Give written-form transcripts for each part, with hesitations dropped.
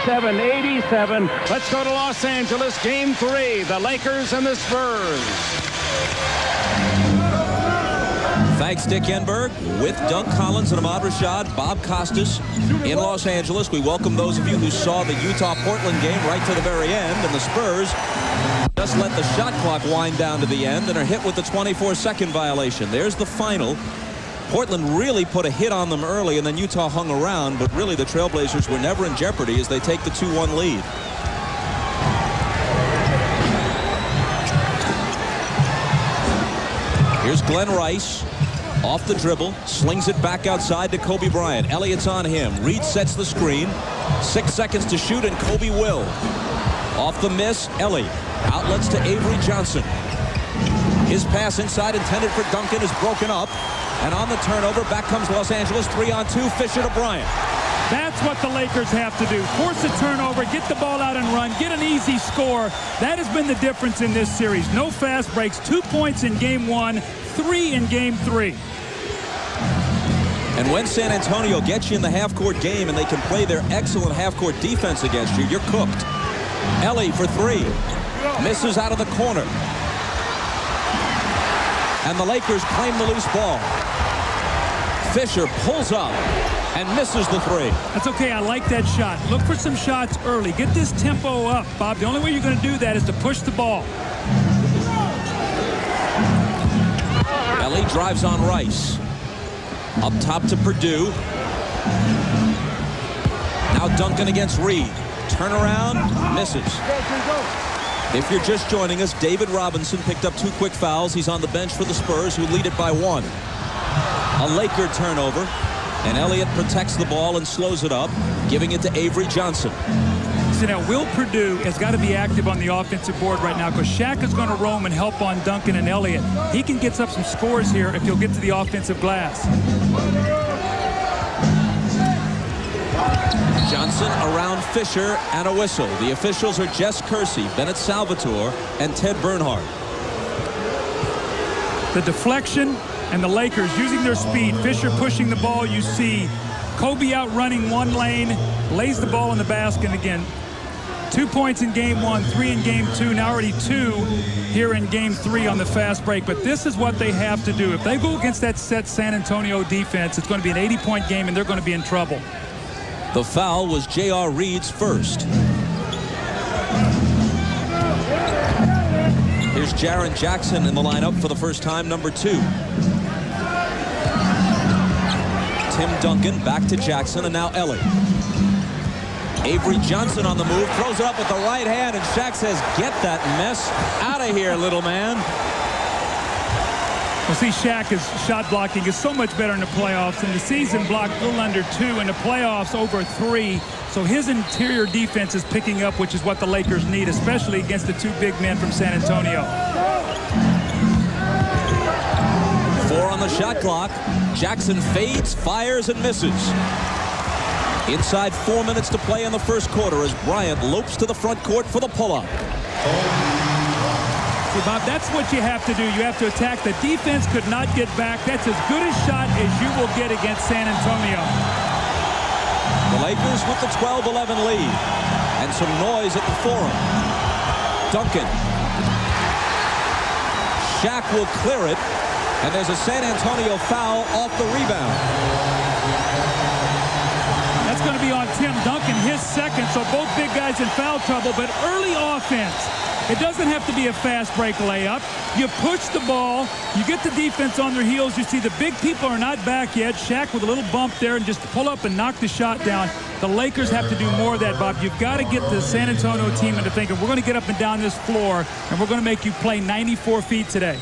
87-87. Let's go to Los Angeles. Game 3, the Lakers and the Spurs. Thanks, Dick Enberg. With Doug Collins and Ahmad Rashad, Bob Costas in Los Angeles. We welcome those of you who saw the Utah-Portland game right to the very end. And the Spurs just let the shot clock wind down to the end and are hit with the 24-second violation. There's the final. Portland really put a hit on them early, and then Utah hung around. But really, the Trailblazers were never in jeopardy as they take the 2-1 lead. Here's Glenn Rice. Off the dribble, slings it back outside to Kobe Bryant. Elliott's on him. Reed sets the screen. 6 seconds to shoot, and Kobe will. Off the miss, Ellie. Outlets to Avery Johnson. His pass inside intended for Duncan is broken up. And on the turnover, back comes Los Angeles. 3-on-2, Fisher to Bryant. That's what the Lakers have to do. Force a turnover, get the ball out and run, get an easy score. That has been the difference in this series. No fast breaks. 2 points in Game 1, 3 in Game 3. And when San Antonio gets you in the half-court game and they can play their excellent half-court defense against you, you're cooked. Ellie for 3. Misses out of the corner. And the Lakers claim the loose ball. Fisher pulls up and misses the 3. That's okay. I like that shot. Look for some shots early. Get this tempo up, Bob. The only way you're going to do that is to push the ball. Ellie drives on Rice. Up top to Purdue. Now Duncan against Reed. Turnaround, misses. If you're just joining us, David Robinson picked up 2 quick fouls. He's on the bench for the Spurs, who lead it by 1. A Laker turnover, and Elliott protects the ball and slows it up, giving it to Avery Johnson. So now Will Purdue has got to be active on the offensive board right now because Shaq is going to roam and help on Duncan and Elliott. He can get up some scores here if he'll get to the offensive glass. Johnson around Fisher and a whistle. The officials are Jess Kersey, Bennett Salvatore, and Ted Bernhardt. The deflection and the Lakers using their speed. Fisher pushing the ball. You see Kobe out running one lane, lays the ball in the basket again. 2 points in Game 1, 3 in Game 2, now already 2 here in Game 3 on the fast break. But this is what they have to do. If they go against that set San Antonio defense, it's going to be an 80-point game, and they're going to be in trouble. The foul was J.R. Reed's first. Here's Jaren Jackson in the lineup for the first time, number 2. Tim Duncan back to Jackson, and now Ellie. Avery Johnson on the move, throws it up with the right hand, and Shaq says, get that mess out of here, little man. Well, see, Shaq's shot blocking is so much better in the playoffs. In the season, blocked a little under 2. In the playoffs, over 3. So his interior defense is picking up, which is what the Lakers need, especially against the 2 big men from San Antonio. 4 on the shot clock. Jackson fades, fires, and misses. Inside 4 minutes to play in the first quarter as Bryant lopes to the front court for the pull-up. See, Bob, that's what you have to do. You have to attack. The defense could not get back. That's as good a shot as you will get against San Antonio. The Lakers with the 12-11 lead. And some noise at the Forum. Duncan. Shaq will clear it. And there's a San Antonio foul off the rebound. That's going to be on Tim Duncan, his second. So both big guys in foul trouble. But early offense. It doesn't have to be a fast break layup. You push the ball. You get the defense on their heels. You see the big people are not back yet. Shaq with a little bump there and just pull up and knock the shot down. The Lakers have to do more of that, Bob. You've got to get the San Antonio team into thinking, we're going to get up and down this floor, and we're going to make you play 94 feet today.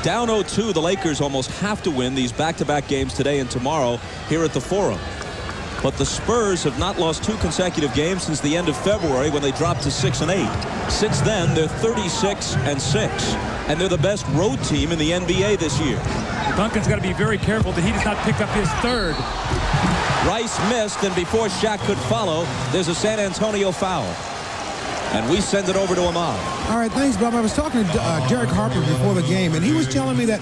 Down 0-2, the Lakers almost have to win these back-to-back games today and tomorrow here at the Forum. But the Spurs have not lost 2 consecutive games since the end of February when they dropped to 6-8. Since then, they're 36-6, and they're the best road team in the NBA this year. Duncan's got to be very careful that he does not pick up his 3rd. Rice missed, and before Shaq could follow, there's a San Antonio foul. And we send it over to Ahmad. All right, thanks, Bob. I was talking to Derek Harper before the game, and he was telling me that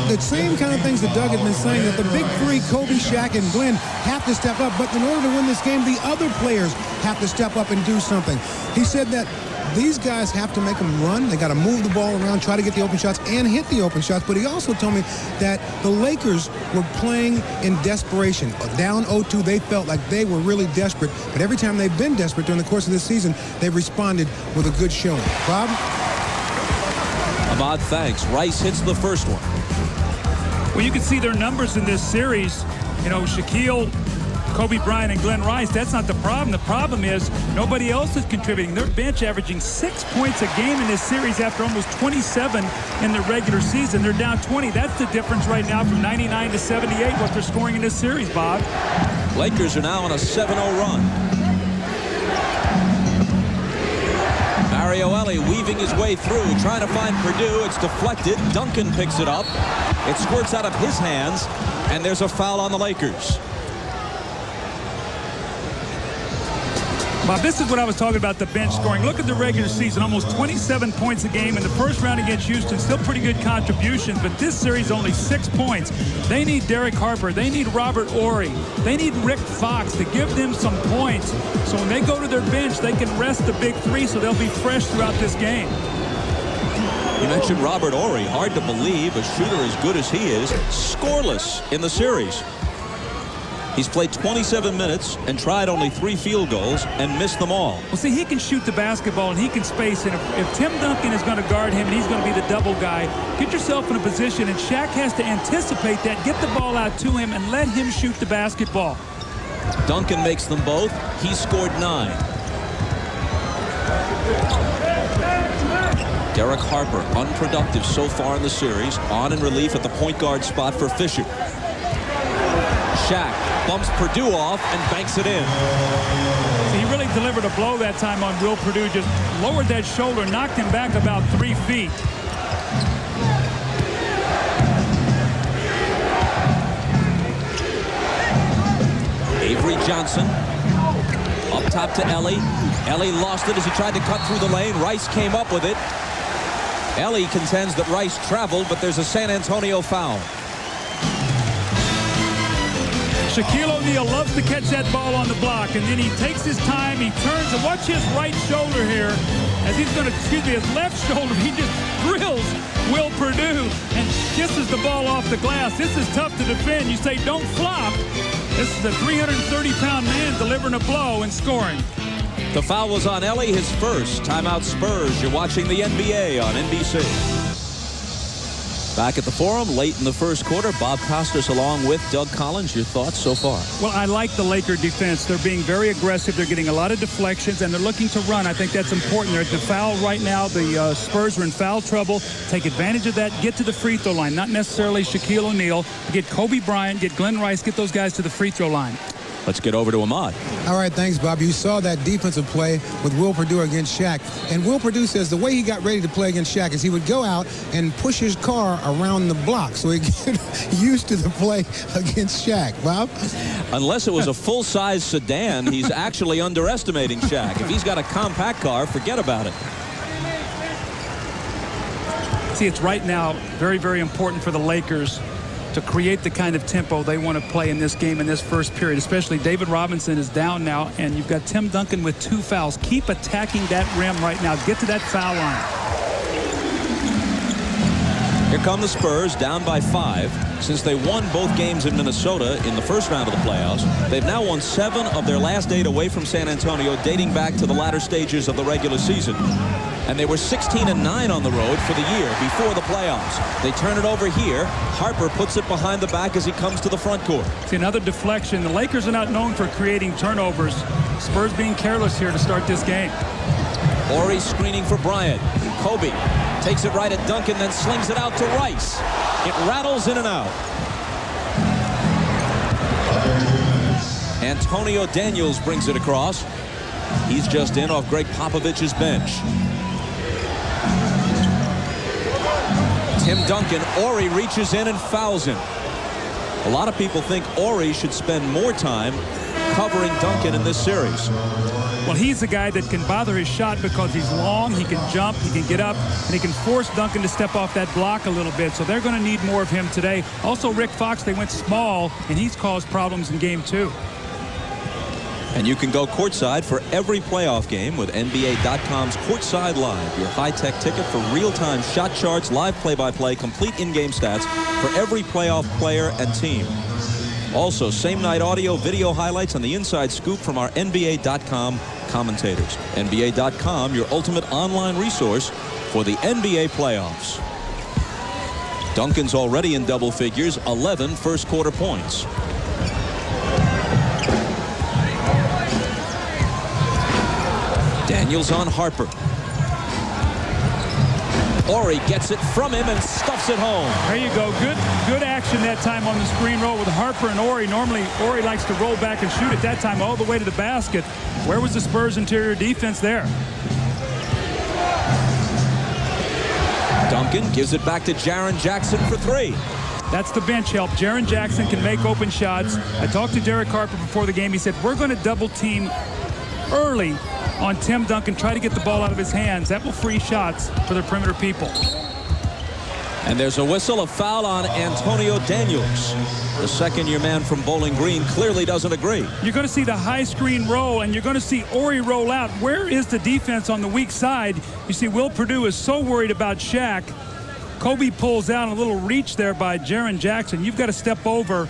the same kind of things that Doug had been saying, that the big three, Kobe, Shaq, and Glenn, have to step up. But in order to win this game, the other players have to step up and do something. He said that these guys have to make them run. They got to move the ball around, try to get the open shots, and hit the open shots. But he also told me that the Lakers were playing in desperation. Down 0-2, they felt like they were really desperate. But every time they've been desperate during the course of this season, they've responded with a good showing. Bob? Ahmad, thanks. Rice hits the first one. Well, you can see their numbers in this series. You know, Shaquille, Kobe Bryant, and Glenn Rice, that's not the problem. The problem is nobody else is contributing. Their bench averaging 6 points a game in this series after almost 27 in the regular season. They're down 20. That's the difference right now from 99 to 78, what they're scoring in this series, Bob. Lakers are now on a 7-0 run. Mario Elie weaving his way through, trying to find Purdue. It's deflected. Duncan picks it up. It squirts out of his hands, and there's a foul on the Lakers. Bob, this is what I was talking about, the bench scoring. Look at the regular season, almost 27 points a game in the first round against Houston. Still pretty good contributions, but this series only 6 points. They need Derek Harper. They need Robert Horry. They need Rick Fox to give them some points. So when they go to their bench, they can rest the big three so they'll be fresh throughout this game. You mentioned Robert Horry. Hard to believe a shooter as good as he is, scoreless in the series. He's played 27 minutes and tried only 3 field goals and missed them all. Well, see, he can shoot the basketball and he can space. And if Tim Duncan is going to guard him and he's going to be the double guy, get yourself in a position, and Shaq has to anticipate that, get the ball out to him, and let him shoot the basketball. Duncan makes them both. He scored 9. Derek Harper, unproductive so far in the series, on in relief at the point guard spot for Fisher. Shaq bumps Purdue off and banks it in. He really delivered a blow that time on Will Purdue. Just lowered that shoulder, knocked him back about 3 feet. Avery Johnson up top to Elie. Elie lost it as he tried to cut through the lane. Rice came up with it. Elie contends that Rice traveled, but there's a San Antonio foul. Shaquille O'Neal loves to catch that ball on the block, and then he takes his time, he turns, and watch his right shoulder here as he's going to, his left shoulder, he just drills Will Purdue and kisses the ball off the glass. This is tough to defend. You say, don't flop. This is a 330-pound man delivering a blow and scoring. The foul was on Elie, his first. Timeout Spurs. You're watching the NBA on NBC. Back at the Forum late in the first quarter. Bob Costas along with Doug Collins. Your thoughts so far? Well, I like the Laker defense. They're being very aggressive. They're getting a lot of deflections, and they're looking to run. I think that's important. They're at the foul right now. The Spurs are in foul trouble. Take advantage of that. Get to the free throw line. Not necessarily Shaquille O'Neal. Get Kobe Bryant. Get Glenn Rice. Get those guys to the free throw line. Let's get over to Ahmad. All right, thanks, Bob. You saw that defensive play with Will Purdue against Shaq. And Will Purdue says the way he got ready to play against Shaq is he would go out and push his car around the block so he get used to the play against Shaq. Bob? Unless it was a full-size sedan, he's actually underestimating Shaq. If he's got a compact car, forget about it. See, it's right now very, very important for the Lakers to create the kind of tempo they want to play in this game in this first period. Especially David Robinson is down now, and you've got Tim Duncan with 2 fouls. Keep attacking that rim right now. Get to that foul line. Here come the Spurs, down by 5. Since they won both games in Minnesota in the first round of the playoffs, they've now won 7 of their last 8 away from San Antonio, dating back to the latter stages of the regular season. And they were 16-9 on the road for the year before the playoffs. They turn it over here. Harper puts it behind the back as he comes to the front court. See, another deflection. The Lakers are not known for creating turnovers. Spurs being careless here to start this game. Horry screening for Bryant. Kobe takes it right at Duncan, then slings it out to Rice. It rattles in and out. Antonio Daniels brings it across. He's just in off Greg Popovich's bench. Tim Duncan, Horry reaches in and fouls him. A lot of people think Horry should spend more time covering Duncan in this series. Well, he's the guy that can bother his shot because he's long, he can jump, he can get up, and he can force Duncan to step off that block a little bit. So they're going to need more of him today. Also, Rick Fox, they went small, and he's caused problems in game 2. And you can go courtside for every playoff game with NBA.com's Courtside Live, your high-tech ticket for real-time shot charts, live play-by-play, complete in-game stats for every playoff player and team. Also, same-night audio, video highlights, and the inside scoop from our NBA.com commentators. NBA.com, your ultimate online resource for the NBA playoffs. Duncan's already in double figures, 11 first-quarter points. Daniels on Harper. Ori gets it from him and stuffs it home. There you go. Good action that time on the screen roll with Harper and Ori. Normally, Ori likes to roll back and shoot at that time all the way to the basket. Where was the Spurs interior defense there? Duncan gives it back to Jaren Jackson for 3. That's the bench help. Jaren Jackson can make open shots. I talked to Derek Harper before the game. He said, we're going to double team early on Tim Duncan, try to get the ball out of his hands. That will free shots for their perimeter people. And there's a whistle, a foul on Antonio Daniels. The second-year man from Bowling Green clearly doesn't agree. You're going to see the high screen roll, and you're going to see Ori roll out. Where is the defense on the weak side? You see, Will Perdue is so worried about Shaq. Kobe pulls out a little reach there by Jaren Jackson. You've got to step over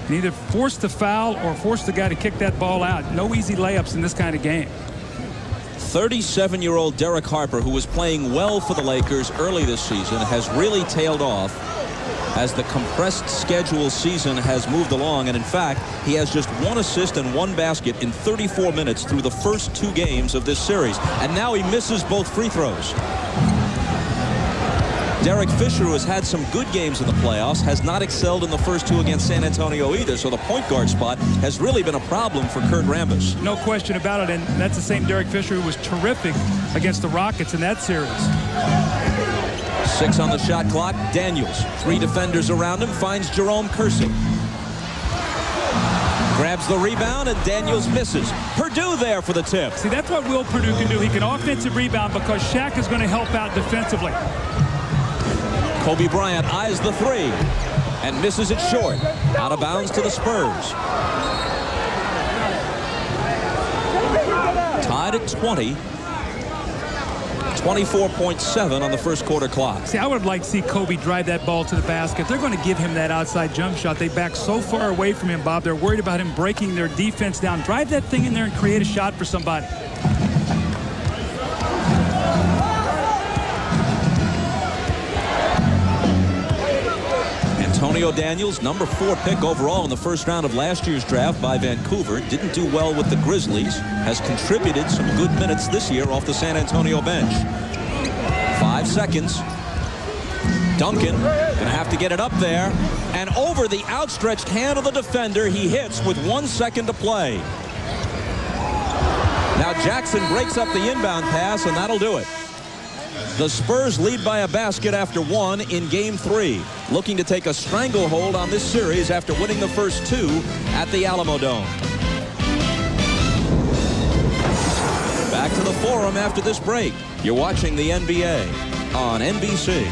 and either force the foul or force the guy to kick that ball out. No easy layups in this kind of game. 37-year-old Derek Harper, who was playing well for the Lakers early this season, has really tailed off as the compressed schedule season has moved along. And in fact, he has just 1 assist and 1 basket in 34 minutes through the first 2 games of this series. And now he misses both free throws. Derek Fisher, who has had some good games in the playoffs, has not excelled in the first 2 against San Antonio either. So the point guard spot has really been a problem for Kurt Rambis. No question about it. And that's the same Derek Fisher who was terrific against the Rockets in that series. 6 on the shot clock. Daniels, 3 defenders around him, finds Jerome Kersey. Grabs the rebound, and Daniels misses. Perdue there for the tip. See, that's what Will Perdue can do. He can offensive rebound because Shaq is going to help out defensively. Kobe Bryant eyes the 3 and misses it short. Out of bounds to the Spurs. Tied at 20. 24.7 on the first quarter clock. See, I would like to see Kobe drive that ball to the basket. They're going to give him that outside jump shot. They back so far away from him, Bob. They're worried about him breaking their defense down. Drive that thing in there and create a shot for somebody. Antonio Daniels, number 4 pick overall in the first round of last year's draft by Vancouver, didn't do well with the Grizzlies, has contributed some good minutes this year off the San Antonio bench. 5 seconds. Duncan gonna have to get it up there, and over the outstretched hand of the defender, he hits with 1 second to play. Now Jackson breaks up the inbound pass, and that'll do it. The Spurs lead by a basket after 1 in game 3, looking to take a stranglehold on this series after winning the first 2 at the Alamo Dome. Back to the Forum after this break. You're watching the NBA on NBC.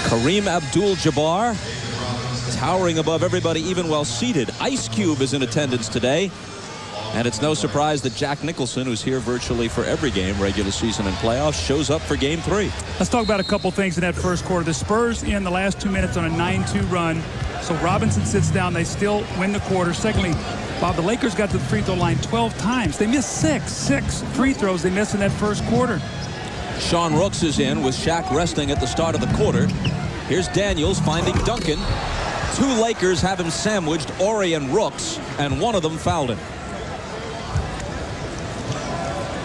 Kareem Abdul-Jabbar, towering above everybody even while seated. Ice Cube is in attendance today. And it's no surprise that Jack Nicholson, who's here virtually for every game, regular season and playoffs, shows up for game 3. Let's talk about a couple things in that first quarter. The Spurs in the last 2 minutes on a 9-2 run. So Robinson sits down. They still win the quarter. Secondly, Bob, the Lakers got to the free throw line 12 times. They missed 6 free throws they missed in that first quarter. Sean Rooks is in with Shaq resting at the start of the quarter. Here's Daniels finding Duncan. 2 Lakers have him sandwiched, Ori and Rooks, and one of them fouled him.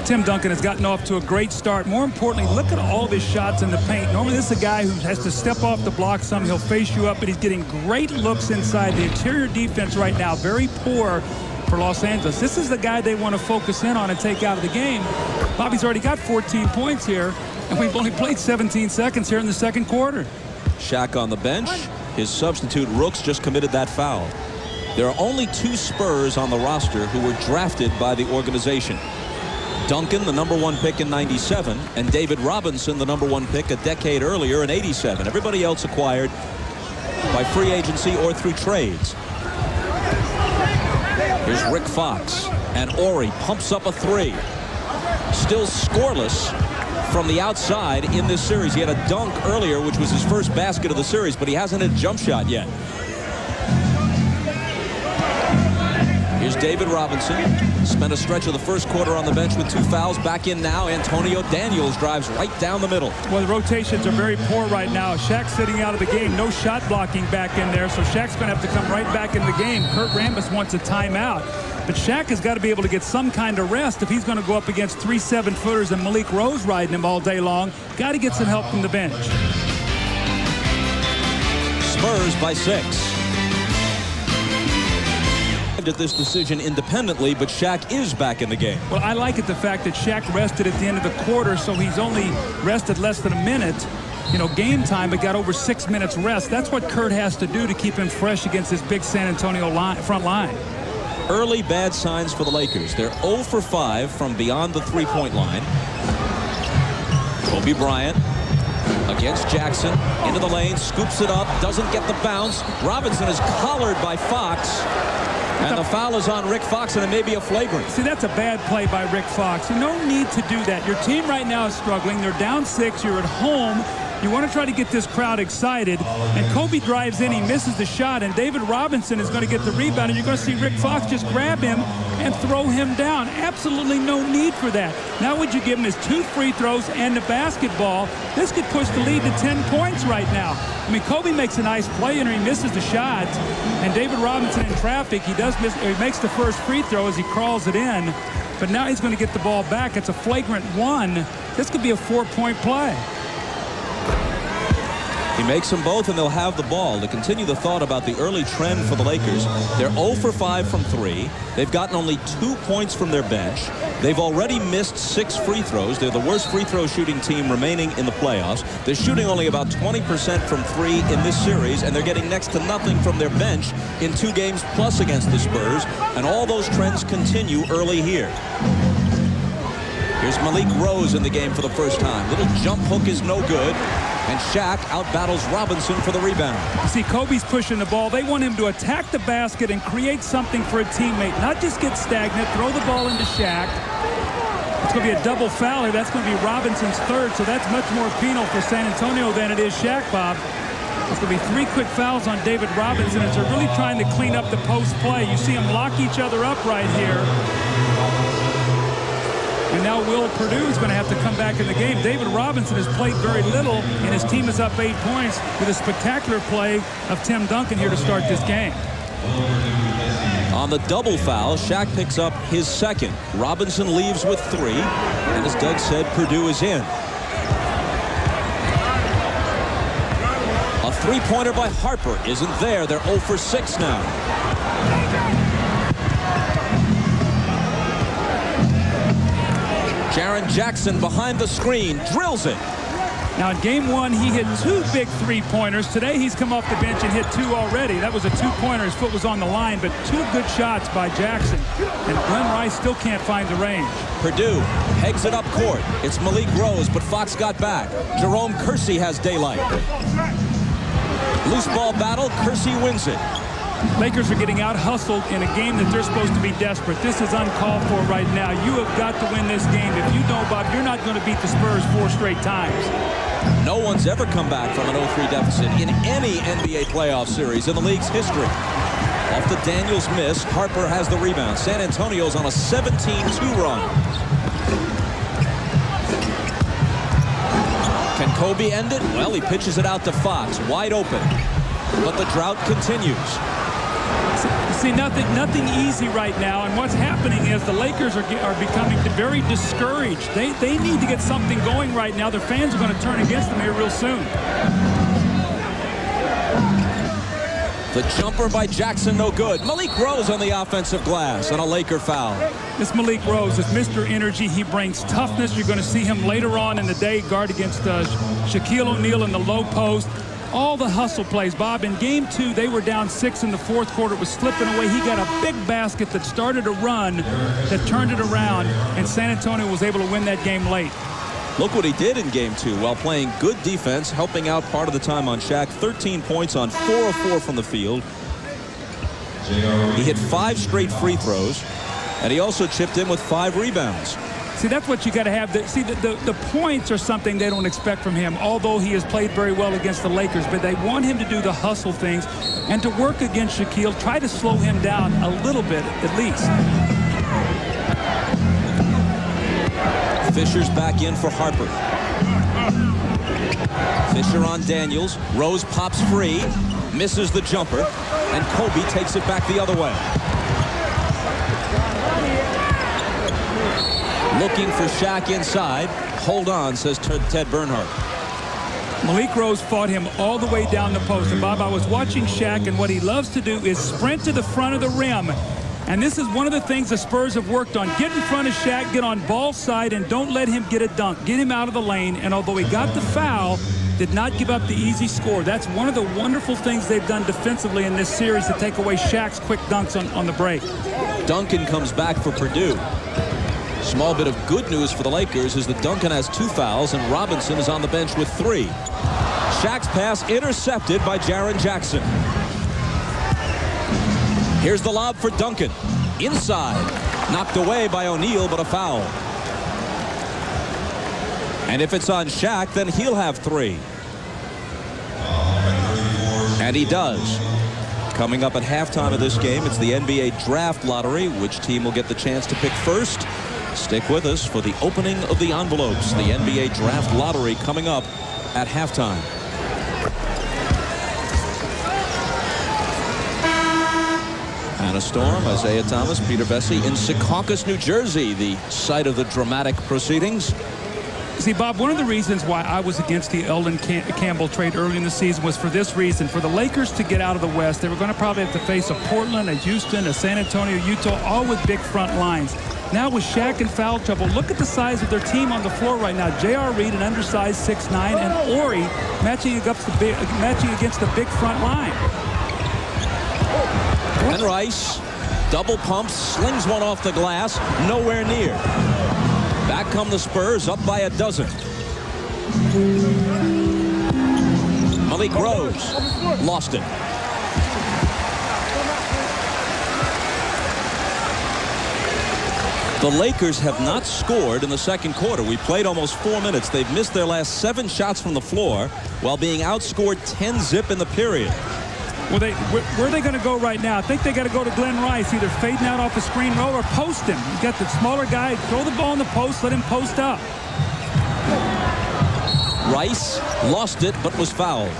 Tim Duncan has gotten off to a great start. More importantly, look at all of his shots in the paint. Normally, this is a guy who has to step off the block some. He'll face you up, but he's getting great looks inside. The interior defense right now, very poor for Los Angeles. This is the guy they want to focus in on and take out of the game. Bobby's already got 14 points here, and we've only played 17 seconds here in the second quarter. Shaq on the bench. His substitute, Rooks, just committed that foul. There are only 2 Spurs on the roster who were drafted by the organization. Duncan, the #1 pick in '97, and David Robinson, the #1 pick a decade earlier in '87. Everybody else acquired by free agency or through trades. Here's Rick Fox, and Ori pumps up a 3. Still scoreless from the outside in this series. He had a dunk earlier, which was his first basket of the series, but he hasn't hit a jump shot yet. Here's David Robinson. Spent a stretch of the first quarter on the bench with 2 fouls. Back in now. Antonio Daniels drives right down the middle. Well, the rotations are very poor right now. Shaq's sitting out of the game. No shot blocking back in there, so Shaq's going to have to come right back in the game. Kurt Rambis wants a timeout. But Shaq has got to be able to get some kind of rest if he's going to go up against 3 7-footers and Malik Rose riding him all day long. Got to get some help from the bench. Spurs by 6. At this decision independently, but Shaq is back in the game. Well, I like it, the fact that Shaq rested at the end of the quarter, so he's only rested less than a minute. You know, game time, but got over 6 minutes rest. That's what Kurt has to do to keep him fresh against this big San Antonio front line. Early bad signs for the Lakers. They're 0 for 5 from beyond the 3-point line. Kobe Bryant against Jackson, into the lane, scoops it up, doesn't get the bounce. Robinson is collared by Fox. And the foul is on Rick Fox, and it may be a flagrant. See, that's a bad play by Rick Fox. No need to do that. Your team right now is struggling. They're down 6. You're at home. You want to try to get this crowd excited. And Kobe drives in. He misses the shot. And David Robinson is going to get the rebound. And you're going to see Rick Fox just grab him and throw him down. Absolutely no need for that. Now would you give him his 2 free throws and the basketball? This could push the lead to 10 points right now. I mean, Kobe makes a nice play and he misses the shot. And David Robinson in traffic, he makes the first free throw as he crawls it in. But now he's going to get the ball back. It's a flagrant 1. This could be a 4-point play. He makes them both, and they'll have the ball. To continue the thought about the early trend for the Lakers, they're 0 for 5 from 3. They've gotten only 2 points from their bench. They've already missed 6 free throws. They're the worst free throw shooting team remaining in the playoffs. They're shooting only about 20% from 3 in this series, and they're getting next to nothing from their bench in 2 games plus against the Spurs. And all those trends continue early here. Here's Malik Rose in the game for the first time. Little jump hook is no good. And Shaq outbattles Robinson for the rebound. You see, Kobe's pushing the ball. They want him to attack the basket and create something for a teammate, not just get stagnant, throw the ball into Shaq. It's going to be a double foul here. That's going to be Robinson's 3rd, so that's much more penal for San Antonio than it is Shaq, Bob. It's going to be 3 quick fouls on David Robinson as they're really trying to clean up the post play. You see them lock each other up right here. And now Will Purdue is going to have to come back in the game. David Robinson has played very little, and his team is up 8 points with a spectacular play of Tim Duncan here to start this game. On the double foul, Shaq picks up his 2nd. Robinson leaves with 3. And as Doug said, Purdue is in. A 3-pointer by Harper isn't there. They're 0 for 6 now. Jaren Jackson behind the screen, drills it. Now in game 1, he hit 2 big 3-pointers. Today he's come off the bench and hit 2 already. That was a 2-pointer. His foot was on the line, but 2 good shots by Jackson. And Glenn Rice still can't find the range. Purdue pegs it up court. It's Malik Rose, but Fox got back. Jerome Kersey has daylight. Loose ball battle, Kersey wins it. Lakers are getting out-hustled in a game that they're supposed to be desperate. This is uncalled for right now. You have got to win this game. If you don't, Bob, you're not going to beat the Spurs 4 straight times. No one's ever come back from an 0-3 deficit in any NBA playoff series in the league's history. Off the Daniels miss, Harper has the rebound. San Antonio's on a 17-2 run. Can Kobe end it? Well, he pitches it out to Fox, wide open. But the drought continues. See, nothing easy right now, and what's happening is the Lakers are becoming very discouraged. They need to get something going right now. Their fans are going to turn against them here real soon. The jumper by Jackson, no good. Malik Rose on the offensive glass, and a Laker foul. This Malik Rose is Mr. Energy. He brings toughness. You're going to see him later on in the day guard against Shaquille O'Neal in the low post. all the hustle plays. Bob, in game 2, they were down 6 in the fourth quarter. It was slipping away. He got a big basket that started a run that turned it around, and San Antonio was able to win that game late. Look what he did in game 2 while playing good defense, helping out part of the time on Shaq. 13 points on 4 of 4 from the field. He hit 5 straight free throws, and he also chipped in with 5 rebounds. See, that's what you got to have. The points are something they don't expect from him, although he has played very well against the Lakers. But they want him to do the hustle things and to work against Shaquille, try to slow him down a little bit at least. Fisher's back in for Harper. Fisher on Daniels. Rose pops free, misses the jumper, and Kobe takes it back the other way. Looking for Shaq inside. Hold on, says Ted Bernhardt. Malik Rose fought him all the way down the post. And Bob, I was watching Shaq, and what he loves to do is sprint to the front of the rim. And this is one of the things the Spurs have worked on. Get in front of Shaq, get on ball side, and don't let him get a dunk. Get him out of the lane. And although he got the foul, did not give up the easy score. That's one of the wonderful things they've done defensively in this series, to take away Shaq's quick dunks on the break. Duncan comes back for Purdue. Small bit of good news for the Lakers is that Duncan has 2 fouls and Robinson is on the bench with 3. Shaq's pass intercepted by Jaren Jackson. Here's the lob for Duncan. Inside. Knocked away by O'Neal, but a foul. And if it's on Shaq, then he'll have 3. And he does. Coming up at halftime of this game, it's the NBA Draft Lottery. Which team will get the chance to pick first? Stick with us for the opening of the envelopes. The NBA Draft Lottery coming up at halftime. Hannah Storm, Isaiah Thomas, Peter Vesey in Secaucus, New Jersey, the site of the dramatic proceedings. See, Bob, one of the reasons why I was against the Eldon Campbell trade early in the season was for this reason. For the Lakers to get out of the West, they were going to probably have to face a Portland, a Houston, a San Antonio, Utah, all with big front lines. Now with Shaq in foul trouble, look at the size of their team on the floor right now. J.R. Reed, an undersized 6'9", and Ori matching against the big front line. And Rice, double pumps, slings one off the glass, nowhere near. Back come the Spurs, up by a dozen. Malik Rose lost it. The Lakers have not scored in the second quarter. We played almost 4 minutes. They've missed their last 7 shots from the floor while being outscored 10-zip in the period. Well, where are they going to go right now? I think they got to go to Glenn Rice, either fading out off the screen roll or post him. You got the smaller guy, throw the ball in the post, let him post up. Rice lost it, but was fouled.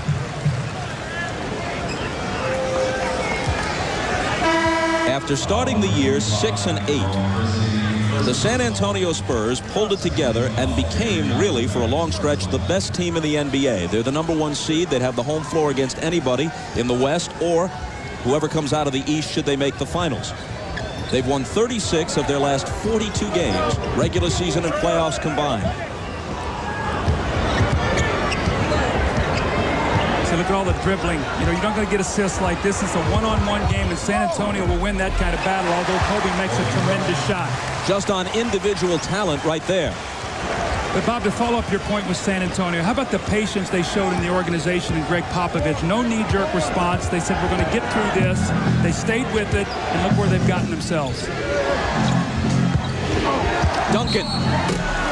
After starting the year 6-8, the San Antonio Spurs pulled it together and became, really, for a long stretch, the best team in the NBA. They're the #1 seed. They'd have the home floor against anybody in the West or whoever comes out of the East should they make the finals. They've won 36 of their last 42 games, regular season and playoffs combined. So look at all the dribbling. You know, you're not going to get assists like this. It's a one-on-one game, and San Antonio will win that kind of battle, although Kobe makes a tremendous shot. Just on individual talent right there. But, Bob, to follow up your point with San Antonio, how about the patience they showed in the organization and Greg Popovich? No knee-jerk response. They said, we're going to get through this. They stayed with it, and look where they've gotten themselves. Duncan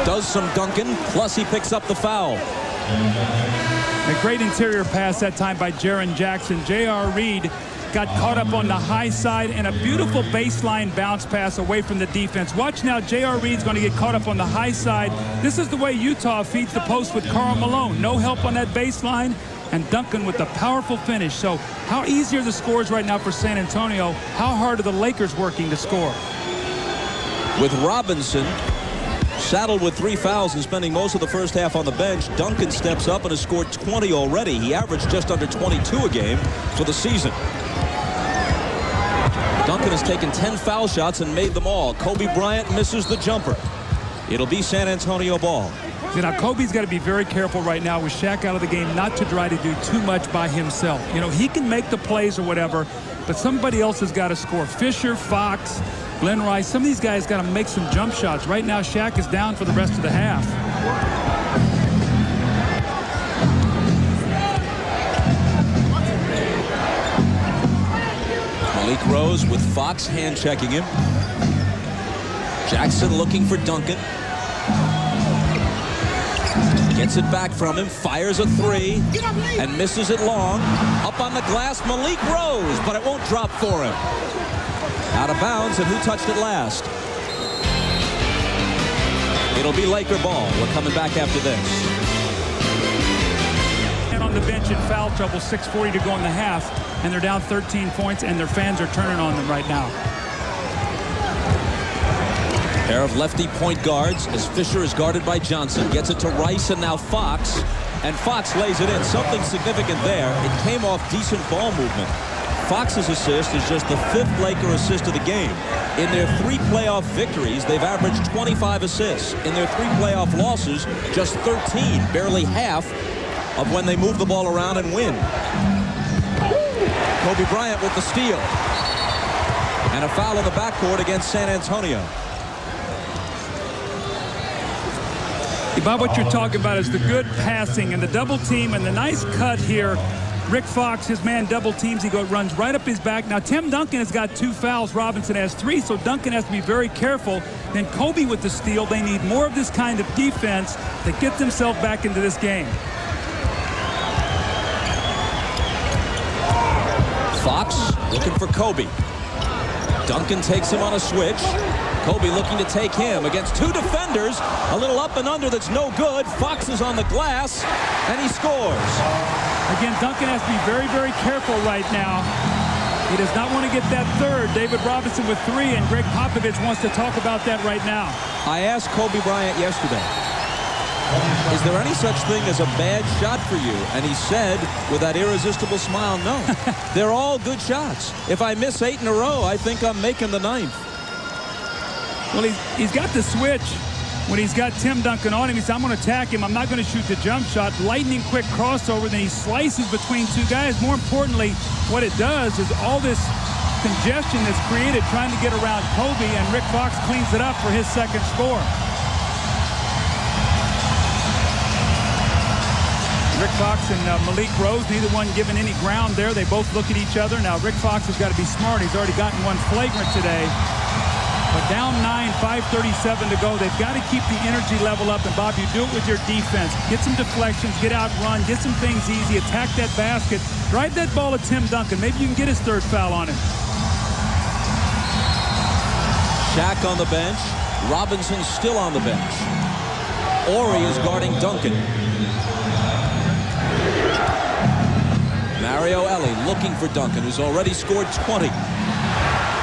does some Duncan, plus he picks up the foul. A great interior pass that time by Jaren Jackson. J.R. Reed got caught up on the high side, and a beautiful baseline bounce pass away from the defense. Watch now, J.R. Reed's going to get caught up on the high side. This is the way Utah feeds the post with Karl Malone. No help on that baseline, and Duncan with the powerful finish. So how easy are the scores right now for San Antonio? How hard are the Lakers working to score? With Robinson saddled with 3 fouls and spending most of the first half on the bench, Duncan steps up and has scored 20 already. He averaged just under 22 a game for the season. Duncan has taken 10 foul shots and made them all. Kobe Bryant misses the jumper. It'll be San Antonio ball. See, now Kobe's got to be very careful right now with Shaq out of the game not to try to do too much by himself. You know, he can make the plays or whatever, but somebody else has got to score. Fisher, Fox, Glenn Rice, some of these guys got to make some jump shots. Right now, Shaq is down for the rest of the half. Malik Rose with Fox hand-checking him. Jackson looking for Duncan. Gets it back from him, fires a three, and misses it long. Up on the glass, Malik Rose, but it won't drop for him. Out of bounds, and who touched it last? It'll be Laker ball. We're coming back after this. And on the bench in foul trouble, 6:40 to go in the half, and they're down 13 points, and their fans are turning on them right now. Pair of lefty point guards as Fisher is guarded by Johnson. Gets it to Rice and now Fox. And Fox lays it in. Something significant there. It came off decent ball movement. Fox's assist is just the 5th Laker assist of the game. In their 3 playoff victories, they've averaged 25 assists. In their 3 playoff losses, just 13, barely half of when they move the ball around and win. Kobe Bryant with the steal. And a foul in the backcourt against San Antonio. Bob, what you're talking about is the good passing and the double team and the nice cut here. Rick Fox, his man double teams. He runs right up his back. Now, Tim Duncan has got 2 fouls. Robinson has 3, so Duncan has to be very careful. Then Kobe with the steal. They need more of this kind of defense to get themselves back into this game. Fox looking for Kobe. Duncan takes him on a switch. Kobe looking to take him against 2 defenders. A little up and under that's no good. Fox is on the glass, and he scores. Again, Duncan has to be very, very careful right now. He does not want to get that third. David Robinson with 3, and Greg Popovich wants to talk about that right now. I asked Kobe Bryant yesterday, is there any such thing as a bad shot for you? And he said, with that irresistible smile, no. They're all good shots. If I miss 8 in a row, I think I'm making the 9th. Well, he's got the switch when he's got Tim Duncan on him. He said, I'm going to attack him. I'm not going to shoot the jump shot. Lightning quick crossover. Then he slices between 2 guys. More importantly, what it does is all this congestion that's created trying to get around Kobe, and Rick Fox cleans it up for his 2nd score. Rick Fox and Malik Rose, neither one given any ground there. They both look at each other. Now, Rick Fox has got to be smart. He's already gotten 1 flagrant today. But down 9, 5:37 to go. They've got to keep the energy level up. And, Bob, you do it with your defense. Get some deflections, get out, run, get some things easy, attack that basket, drive that ball at Tim Duncan. Maybe you can get his 3rd foul on him. Shaq on the bench. Robinson still on the bench. Horry is guarding Duncan. Mario Elie looking for Duncan, who's already scored 20.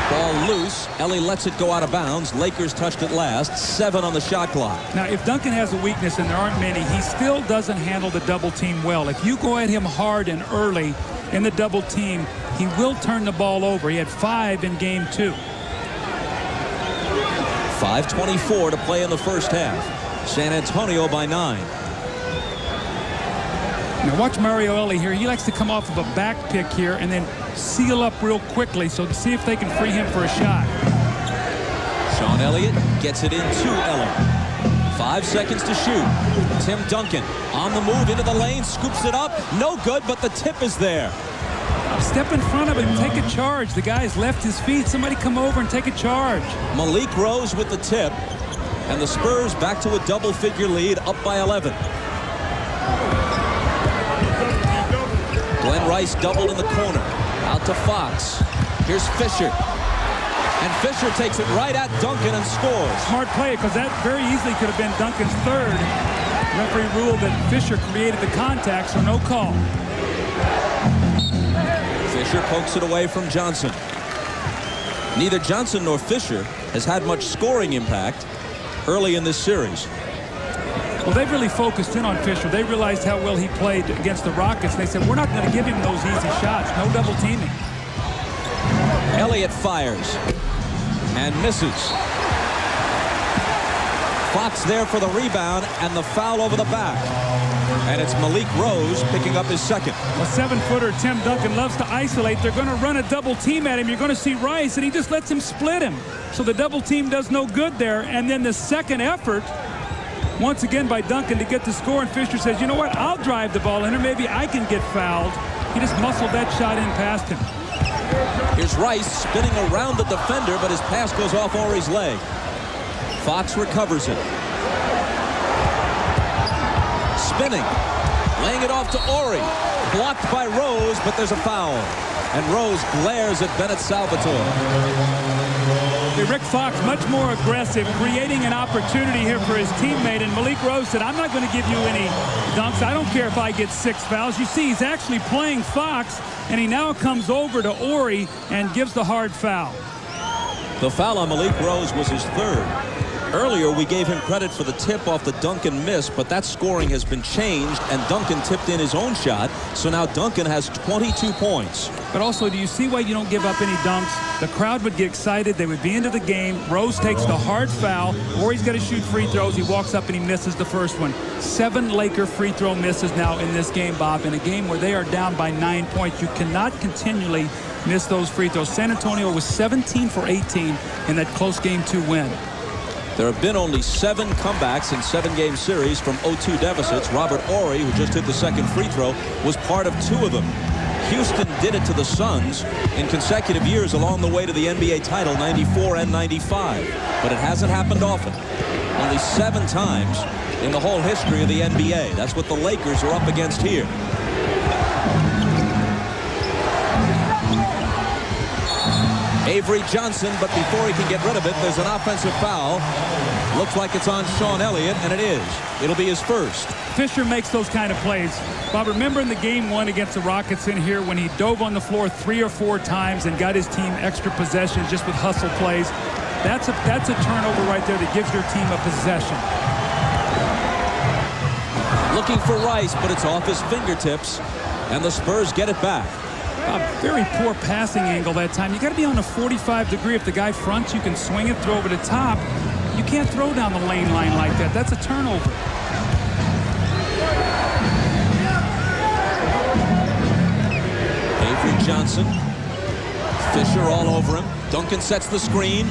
Ball loose. Elie lets it go out of bounds. Lakers touched it last. 7 on the shot clock. Now, if Duncan has a weakness, and there aren't many, he still doesn't handle the double team well. If you go at him hard and early in the double team, he will turn the ball over. He had 5 in game 2. 5:24 to play in the first half. San Antonio by 9. Now watch Mario Elie here. He likes to come off of a back pick here and then seal up real quickly, so to see if they can free him for a shot. Sean Elliott gets it into Eller. 5 seconds to shoot. Tim Duncan on the move into the lane, scoops it up. No good, but the tip is there. Step in front of him, take a charge. The guy's left his feet. Somebody come over and take a charge. Malik Rose with the tip, and the Spurs back to a double-figure lead, up by 11. Glenn Rice doubled in the corner. Out to Fox. Here's Fisher. And Fisher takes it right at Duncan and scores. Smart play, because that very easily could have been Duncan's 3rd. Referee ruled that Fisher created the contact, so no call. Fisher pokes it away from Johnson. Neither Johnson nor Fisher has had much scoring impact early in this series. Well, they've really focused in on Fisher. They realized how well he played against the Rockets. They said, we're not going to give him those easy shots. No double teaming. Elliott fires and misses. Fox there for the rebound and the foul over the back. And it's Malik Rose picking up his second. A 7-footer, Tim Duncan, loves to isolate. They're going to run a double team at him. You're going to see Rice, and he just lets him split him. So the double team does no good there. And then the second effort, once again by Duncan to get the score, and Fisher says, you know what, I'll drive the ball in, or maybe I can get fouled. He just muscled that shot in past him. Here's Rice spinning around the defender, but his pass goes off Horry's leg. Fox recovers it. Spinning, laying it off to Horry. Blocked by Rose, but there's a foul. And Rose glares at Bennett Salvatore. Rick Fox much more aggressive, creating an opportunity here for his teammate. And Malik Rose said, I'm not going to give you any dunks. I don't care if I get 6 fouls. You see, he's actually playing Fox, and he now comes over to Horry and gives the hard foul. The foul on Malik Rose was his 3rd. Earlier, we gave him credit for the tip off the Duncan miss, but that scoring has been changed, and Duncan tipped in his own shot, so now Duncan has 22 points. But also, do you see why you don't give up any dunks? The crowd would get excited. They would be into the game. Rose takes the hard foul, or he's got to shoot free throws. He walks up and he misses the first one. 7 Laker free throw misses now in this game, Bob, in a game where they are down by 9 points. You cannot continually miss those free throws. San Antonio was 17 for 18 in that close game 2 win. There have been only 7 comebacks in 7-game series from 0-2 deficits. Robert Horry, who just hit the second free throw, was part of 2 of them. Houston did it to the Suns in consecutive years along the way to the NBA title, 94 and 95. But it hasn't happened often. Only 7 times in the whole history of the NBA. That's what the Lakers are up against here. Avery Johnson, but before he can get rid of it, there's an offensive foul. Looks like it's on Sean Elliott, and it is. It'll be his first. Fisher makes those kind of plays. Bob, remember in the game 1 against the Rockets in here when he dove on the floor 3 or 4 times and got his team extra possessions just with hustle plays? That's a turnover right there that gives your team a possession. Looking for Rice, but it's off his fingertips, and the Spurs get it back. A very poor passing angle that time. You got to be on a 45 degree. If the guy fronts, you can swing it, throw over the top. You can't throw down the lane line like that. That's a turnover. Avery Johnson. Fisher all over him. Duncan sets the screen,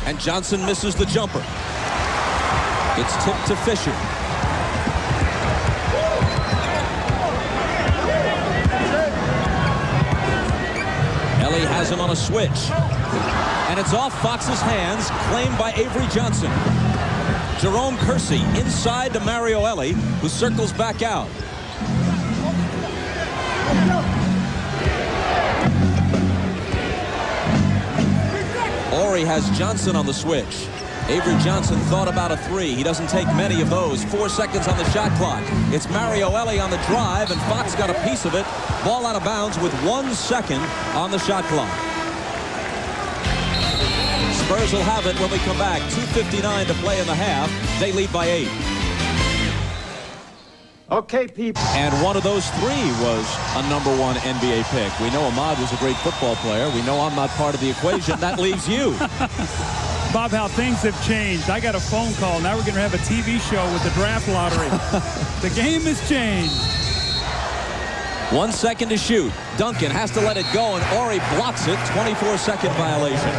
and Johnson misses the jumper. It's tipped to Fisher. Ellie has him on a switch. And it's off Fox's hands, claimed by Avery Johnson. Jerome Kersey inside to Mario Ellie, who circles back out. Horry has Johnson on the switch. Avery Johnson thought about a 3. He doesn't take many of those. 4 seconds on the shot clock. It's Mario Ellie on the drive, and Fox got a piece of it. Ball out of bounds with 1 second on the shot clock. Spurs will have it when we come back. 2:59 to play in the half. They lead by 8. Okay, people. And one of those 3 was a #1 NBA pick. We know Ahmad was a great football player. We know I'm not part of the equation. That leaves you. Bob, how things have changed. I got a phone call. Now we're going to have a TV show with the draft lottery. The game has changed. 1 second to shoot. Duncan has to let it go, and Horry blocks it. 24-second violation.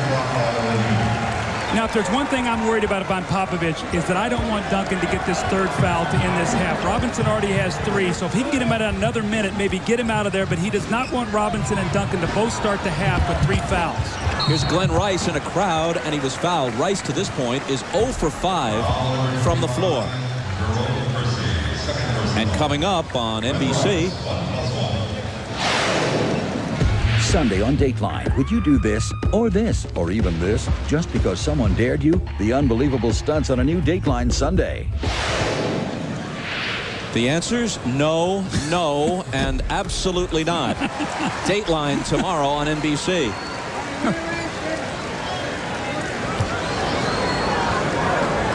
Now, if there's one thing I'm worried about Popovich, is that I don't want Duncan to get this 3rd foul to end this half. Robinson already has 3, so if he can get him out another minute, maybe get him out of there, but he does not want Robinson and Duncan to both start the half with 3 fouls. Here's Glenn Rice in a crowd, and he was fouled. Rice, to this point, is 0 for 5 from the floor. And coming up on NBC... Sunday on Dateline. Would you do this, or even this, just because someone dared you? The unbelievable stunts on a new Dateline Sunday. The answers no, no, and absolutely not. Dateline tomorrow on NBC.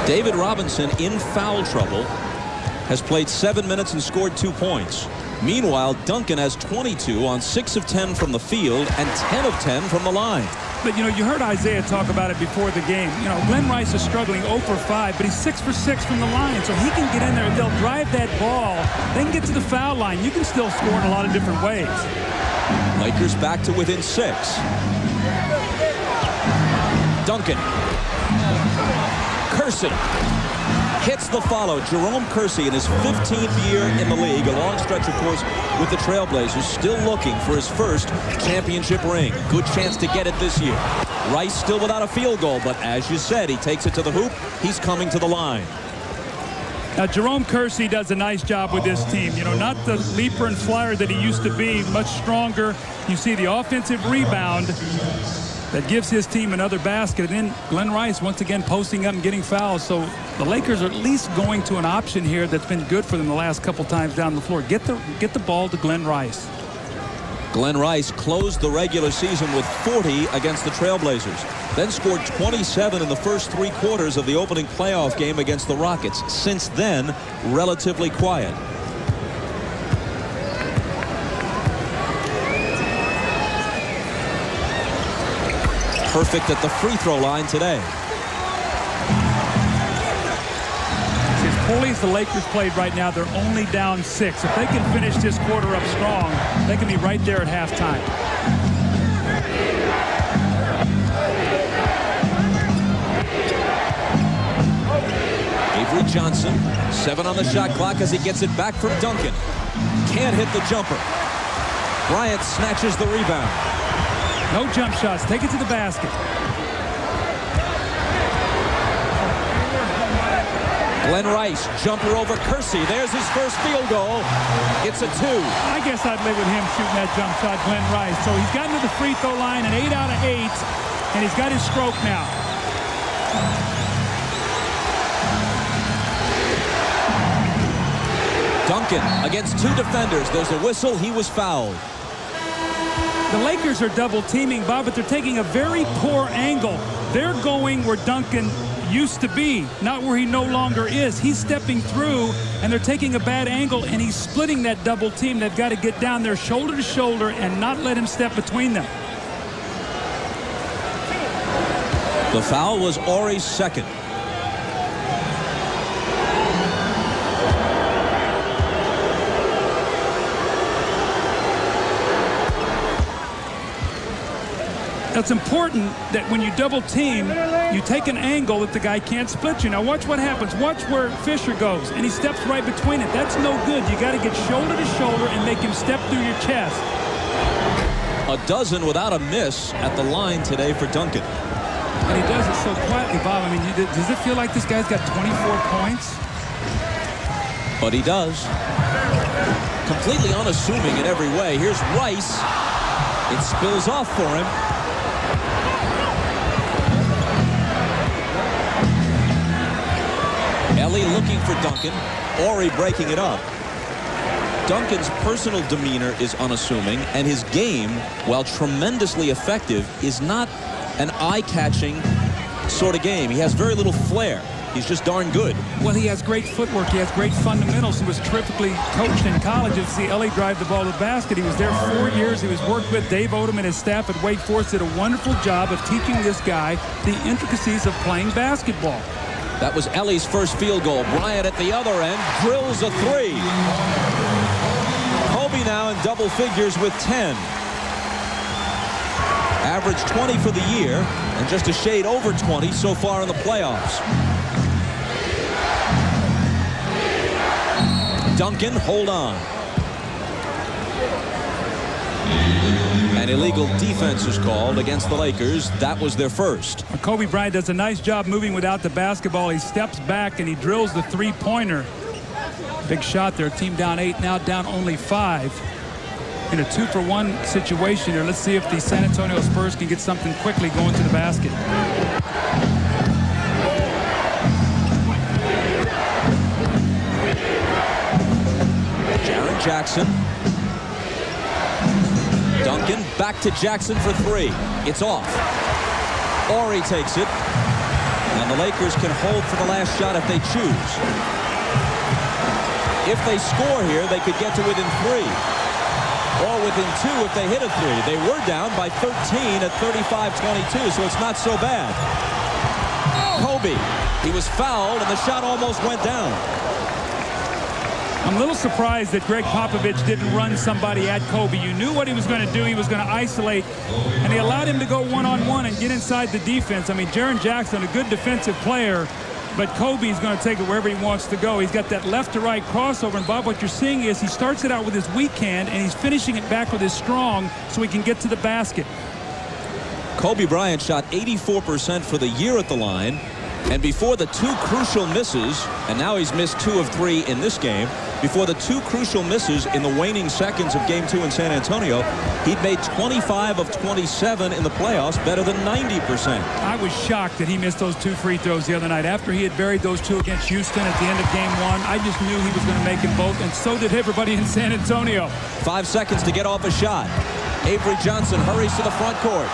David Robinson in foul trouble has played 7 minutes and scored 2 points. Meanwhile, Duncan has 22 on 6 of 10 from the field and 10 of 10 from the line. But, you know, you heard Isaiah talk about it before the game. You know, Glenn Rice is struggling 0 for 5, but he's 6 for 6 from the line. So he can get in there. They'll drive that ball. They can get to the foul line. You can still score in a lot of different ways. Lakers back to within 6. Duncan. Kersey hits the follow. Jerome Kersey in his 15th year in the league. A long stretch, of course, with the Trailblazers. Still looking for his first championship ring. Good chance to get it this year. Rice still without a field goal, but as you said, he takes it to the hoop. He's coming to the line. Now, Jerome Kersey does a nice job with this team. You know, not the leaper and flyer that he used to be, much stronger. You see the offensive rebound that gives his team another basket. And then Glenn Rice once again posting up and getting fouls. So the Lakers are at least going to an option here that's been good for them the last couple times down the floor. Get the ball to Glenn Rice. Glenn Rice closed the regular season with 40 against the Trailblazers. Then scored 27 in the first 3 quarters of the opening playoff game against the Rockets. Since then, relatively quiet. Perfect at the free throw line today. As poorly as the Lakers played right now, they're only down 6. If they can finish this quarter up strong, they can be right there at halftime. Avery Johnson, 7 on the shot clock as he gets it back from Duncan. Can't hit the jumper. Bryant snatches the rebound. No jump shots. Take it to the basket. Glenn Rice, jumper over Kersey. There's his first field goal. It's a 2. I guess I'd live with him shooting that jump shot, Glenn Rice. So he's gotten to the free throw line, an 8 out of 8, and he's got his stroke now. Duncan against 2 defenders. There's a whistle. He was fouled. The Lakers are double teaming, Bob, but they're taking a very poor angle. They're going where Duncan used to be, not where he no longer is. He's stepping through, and they're taking a bad angle, and he's splitting that double team. They've got to get down there shoulder to shoulder and not let him step between them. The foul was Ori's second. It's important that when you double team, you take an angle that the guy can't split you. Now watch what happens. Watch where Fisher goes, and he steps right between it. That's no good. You got to get shoulder to shoulder and make him step through your chest. A dozen without a miss at the line today for Duncan. And he does it so quietly, Bob. I mean, does it feel like this guy's got 24 points? But he does. Completely unassuming in every way. Here's Rice. It spills off for him. Ellie looking for Duncan. Ori breaking it up. Duncan's personal demeanor is unassuming, and his game, while tremendously effective, is not an eye-catching sort of game. He has very little flair. He's just darn good. Well, he has great footwork. He has great fundamentals. He was terrifically coached in college. You see Ellie drive the ball to the basket. He was there 4 years. He was worked with Dave Odom and his staff at Wake Forest. Did a wonderful job of teaching this guy the intricacies of playing basketball. That was Ellie's first field goal. Bryant at the other end drills a 3. Kobe now in double figures with 10. Average 20 for the year and just a shade over 20 so far in the playoffs. Duncan, hold on. An illegal defense is called against the Lakers. That was their first. Kobe Bryant does a nice job moving without the basketball. He steps back and he drills the 3-pointer. Big shot there. Team down 8, now down only 5. In a 2-for-1 situation here. Let's see if the San Antonio Spurs can get something quickly going to the basket. Jaren Jackson. Duncan back to Jackson for 3. It's off. Ori takes it. And the Lakers can hold for the last shot if they choose. If they score here, they could get to within 3. Or within 2 if they hit a 3. They were down by 13 at 35-22, so it's not so bad. Kobe, he was fouled, and the shot almost went down. I'm a little surprised that Greg Popovich didn't run somebody at Kobe. You knew what he was going to do. He was going to isolate, and he allowed him to go one-on-one and get inside the defense. I mean, Jaren Jackson, a good defensive player, but Kobe's going to take it wherever he wants to go. He's got that left-to-right crossover, and Bob, what you're seeing is he starts it out with his weak hand, and he's finishing it back with his strong so he can get to the basket. Kobe Bryant shot 84% for the year at the line, and before the 2 crucial misses, and now he's missed 2 of 3 in this game, before the 2 crucial misses in the waning seconds of Game 2 in San Antonio, he'd made 25 of 27 in the playoffs, better than 90%. I was shocked that he missed those 2 free throws the other night. After he had buried those 2 against Houston at the end of Game 1, I just knew he was going to make them both, and so did everybody in San Antonio. 5 seconds to get off a shot. Avery Johnson hurries to the front court.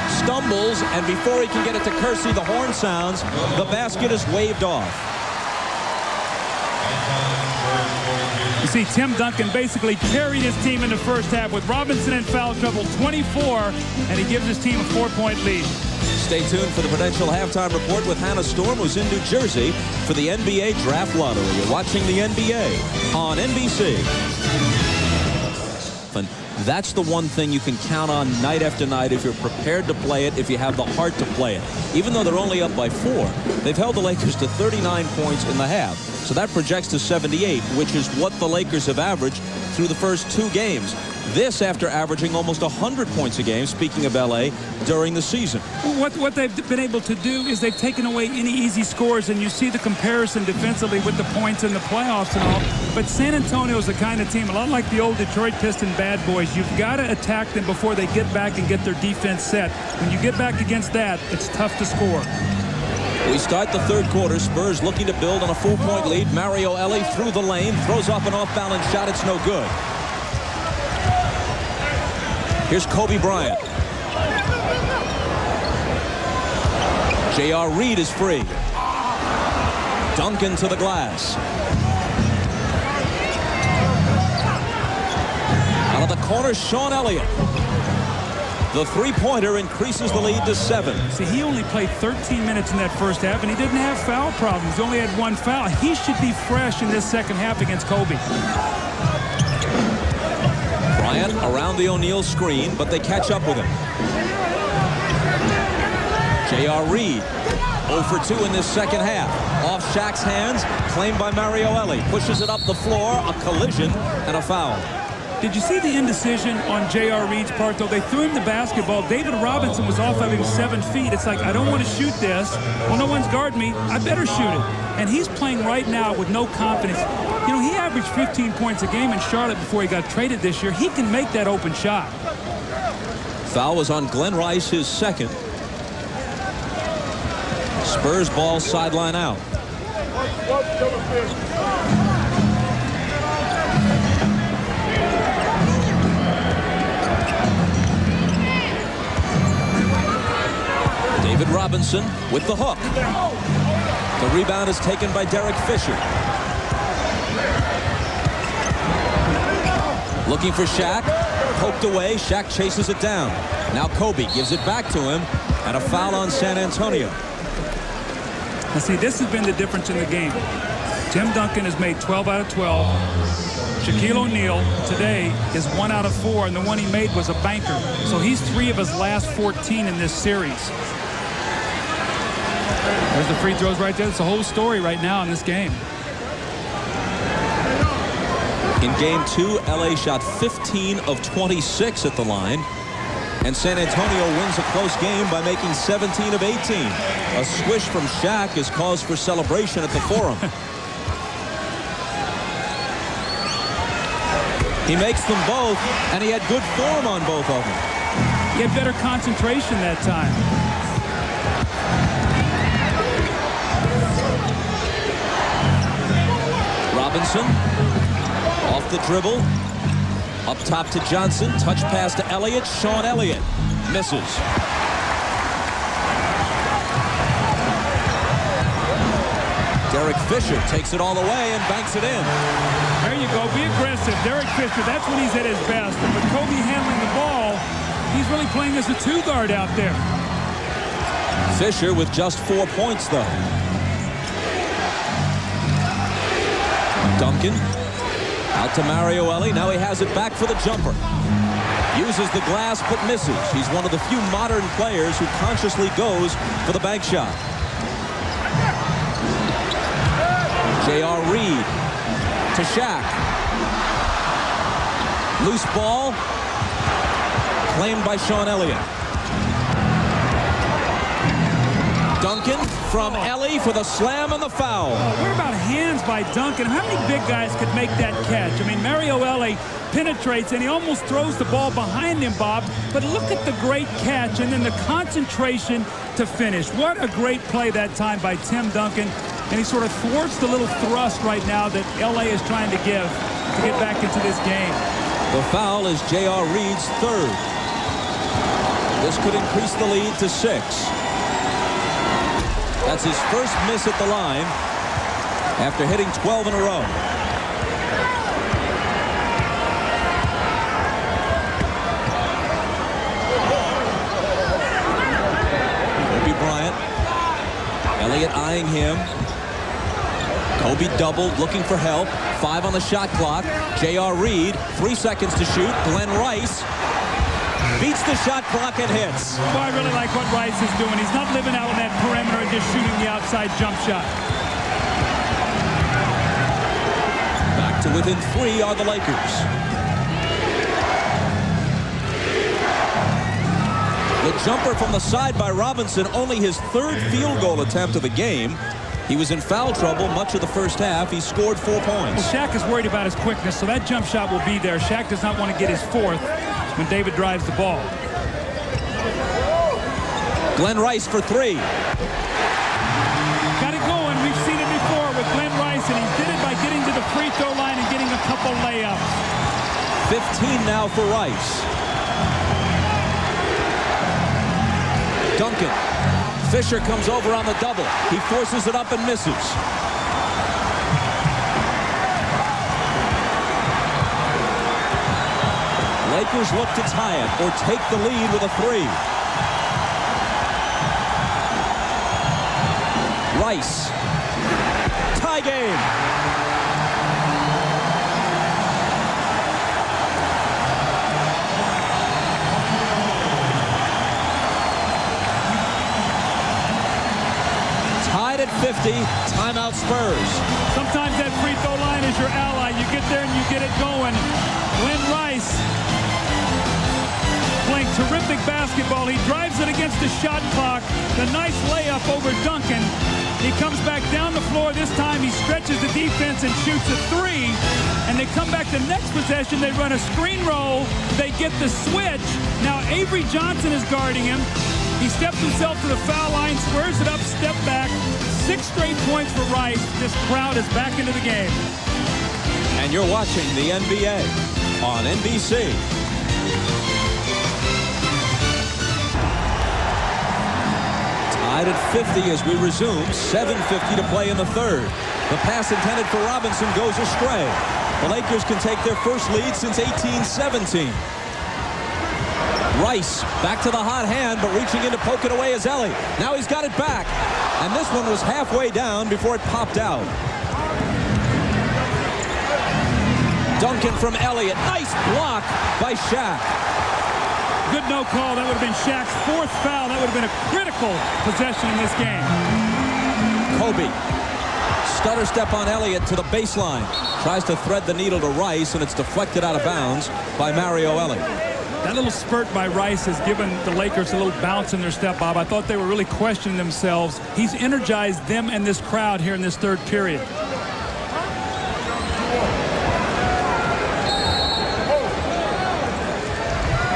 Stumbles, and before he can get it to Kersey, the horn sounds. The basket is waved off. You see, Tim Duncan basically carried his team in the first half with Robinson in foul trouble, 24, and he gives his team a 4-point lead. Stay tuned for the Prudential Halftime Report with Hannah Storm, who's in New Jersey for the NBA Draft Lottery. You're watching the NBA on NBC. That's the one thing you can count on night after night if you're prepared to play it, if you have the heart to play it. Even though they're only up by 4, they've held the Lakers to 39 points in the half. So that projects to 78, which is what the Lakers have averaged through the first 2 games. This after averaging almost 100 points a game, speaking of L.A., during the season. What they've been able to do is they've taken away any easy scores, and you see the comparison defensively with the points in the playoffs and all. But San Antonio is the kind of team, a lot like the old Detroit Piston bad boys, you've got to attack them before they get back and get their defense set. When you get back against that, it's tough to score. We start the 3rd quarter. Spurs looking to build on a 4-point lead. Mario Elie through the lane, throws off an off-balance shot. It's no good. Here's Kobe Bryant. J.R. Reed is free. Duncan to the glass. Out of the corner, Sean Elliott. The 3-pointer increases the lead to 7. See, he only played 13 minutes in that first half, and he didn't have foul problems. He only had 1 foul. He should be fresh in this second half against Kobe. Bryant around the O'Neal screen, but they catch up with him. J.R. Reed, 0 for 2 in this second half. Off Shaq's hands, claimed by Mario Elie. Pushes it up the floor, a collision, and a foul. Did you see the indecision on J.R. Reed's part, though? They threw him the basketball. David Robinson was off of him 7 feet. It's like, I don't want to shoot this. Well, no one's guarding me. I better shoot it. And he's playing right now with no confidence. You know, he averaged 15 points a game in Charlotte before he got traded this year. He can make that open shot. Foul was on Glenn Rice, his 2nd. Spurs ball sideline out. David Robinson with the hook. The rebound is taken by Derek Fisher. Looking for Shaq. Poked away. Shaq chases it down. Now Kobe gives it back to him. And a foul on San Antonio. Now see, this has been the difference in the game. Tim Duncan has made 12 out of 12. Shaquille O'Neal today is 1 out of 4, and the one he made was a banker. So he's 3 of his last 14 in this series. There's the free throws right there. It's the whole story right now in this game. In Game 2, L.A. shot 15 of 26 at the line. And San Antonio wins a close game by making 17 of 18. A swish from Shaq is cause for celebration at the Forum. He makes them both, and he had good form on both of them. He had better concentration that time. Robinson, off the dribble, up top to Johnson, touch pass to Elliott, Sean Elliott, misses. Derek Fisher takes it all the way and banks it in. There you go. Be aggressive. Derek Fisher, that's when he's at his best. And with Kobe handling the ball, he's really playing as a two-guard out there. Fisher with just 4 points, though. Duncan out to Mario Elie. Now he has it back for the jumper. Uses the glass but misses. He's one of the few modern players who consciously goes for the bank shot. J.R. Reed to Shaq. Loose ball. Claimed by Sean Elliott. Duncan from Elie for the slam and the foul. What about hands by Duncan? How many big guys could make that catch? I mean, Mario Elie penetrates and he almost throws the ball behind him, Bob. But look at the great catch and then the concentration to finish. What a great play that time by Tim Duncan. And he sort of thwarts the little thrust right now that LA is trying to give to get back into this game. The foul is J.R. Reed's third. This could increase the lead to 6. That's his first miss at the line after hitting 12 in a row. Kobe Bryant. Elliott eyeing him. Kobe doubled, looking for help. 5 on the shot clock. J.R. Reed, 3 seconds to shoot. Glenn Rice beats the shot clock and hits. Well, I really like what Rice is doing. He's not living out on that perimeter and just shooting the outside jump shot. Back to within 3 are the Lakers. The jumper from the side by Robinson, only his 3rd field goal attempt of the game. He was in foul trouble much of the first half. He scored 4 points. Well, Shaq is worried about his quickness, so that jump shot will be there. Shaq does not want to get his 4th when David drives the ball. Glenn Rice for 3. Got it going. We've seen it before with Glenn Rice, and he did it by getting to the free throw line and getting a couple layups. 15 now for Rice. Duncan. Fisher comes over on the double. He forces it up and misses. Lakers look to tie it or take the lead with a 3. Rice. Tie game. Tied at 50. Timeout Spurs. Sometimes that free throw line is your ally. You get there and you get it going. Glenn Rice playing terrific basketball. He drives it against the shot clock. The nice layup over Duncan. He comes back down the floor. This time he stretches the defense and shoots a 3. And they come back the next possession. They run a screen roll. They get the switch. Now Avery Johnson is guarding him. He steps himself to the foul line, squares it up, step back. 6 straight points for Rice. This crowd is back into the game. And you're watching the NBA on NBC. Tied at 50 as we resume. 7:50 to play in the 3rd. The pass intended for Robinson goes astray. The Lakers can take their first lead since 18-17. Rice back to the hot hand, but reaching in to poke it away is Elie. Now he's got it back. And this one was halfway down before it popped out. Duncan from Elliott. Nice block by Shaq. Good no call. That would have been Shaq's 4th foul. That would have been a critical possession in this game. Kobe. Stutter step on Elliott to the baseline. Tries to thread the needle to Rice, and it's deflected out of bounds by Mario Elie. That little spurt by Rice has given the Lakers a little bounce in their step, Bob. I thought they were really questioning themselves. He's energized them and this crowd here in this 3rd period.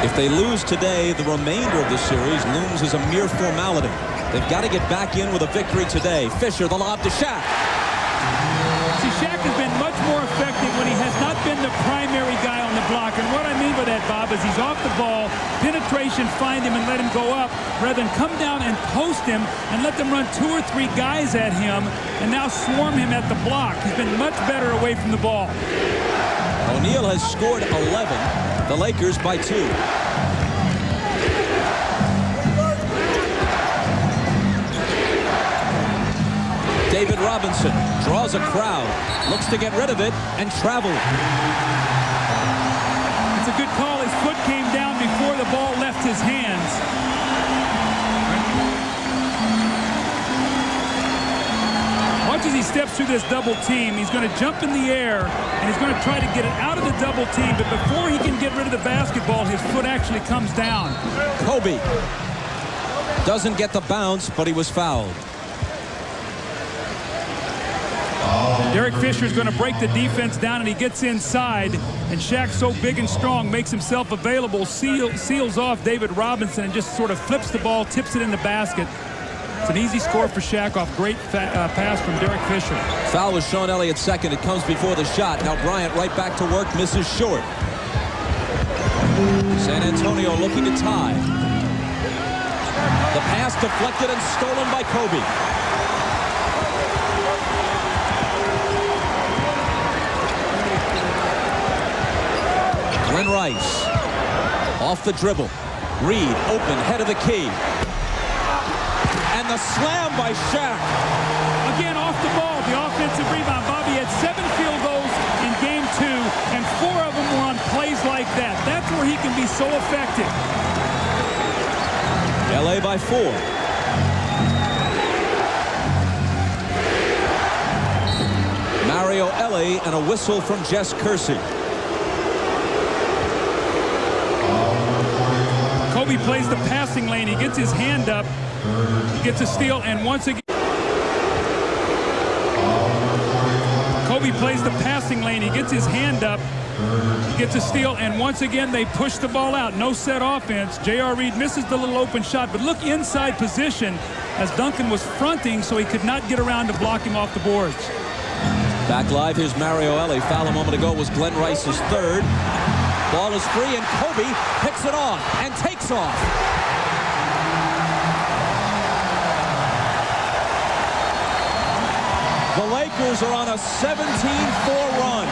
If they lose today, the remainder of the series looms as a mere formality. They've got to get back in with a victory today. Fisher, the lob to Shaq. See, Shaq has been much more effective when he has not been the primary guy on the block. And what I mean by that, Bob, is he's off the ball, penetration, find him and let him go up, rather than come down and post him and let them run 2 or 3 guys at him and now swarm him at the block. He's been much better away from the ball. O'Neal has scored 11. The Lakers by 2. David Robinson draws a crowd, looks to get rid of it, and travel. It's a good call. His foot came down before the ball left his hands. Watch as he steps through this double team. He's going to jump in the air, and he's going to try to get it out of the double team, but before he can get rid of the basketball, his foot actually comes down. Kobe doesn't get the bounce, but he was fouled. Derek Fisher's going to break the defense down, and he gets inside, and Shaq, so big and strong, makes himself available, seals off David Robinson, and just sort of flips the ball, tips it in the basket. It's an easy score for Shaq off great pass from Derek Fisher. Foul with Sean Elliott's second. It comes before the shot. Now Bryant right back to work, misses short. San Antonio looking to tie. The pass deflected and stolen by Kobe. Glenn Rice off the dribble. Reed open, head of the key. And the slam by Shaq. Again, off the ball, the offensive rebound. Bobby had 7 field goals in game 2, and 4 of them were on plays like that. That's where he can be so effective. LA by 4. Mario Elie and a whistle from Jess Kersey. Kobe plays the passing lane. He gets his hand up. He gets a steal, and once again, Kobe plays the passing lane. He gets his hand up. He gets a steal, and once again, they push the ball out. No set offense. J.R. Reed misses the little open shot, but look inside position as Duncan was fronting, so he could not get around to block him off the boards. Back live, here's Mario Elie. Foul a moment ago was Glenn Rice's third. Ball is free, and Kobe picks it off and takes off. The Lakers are on a 17-4 run.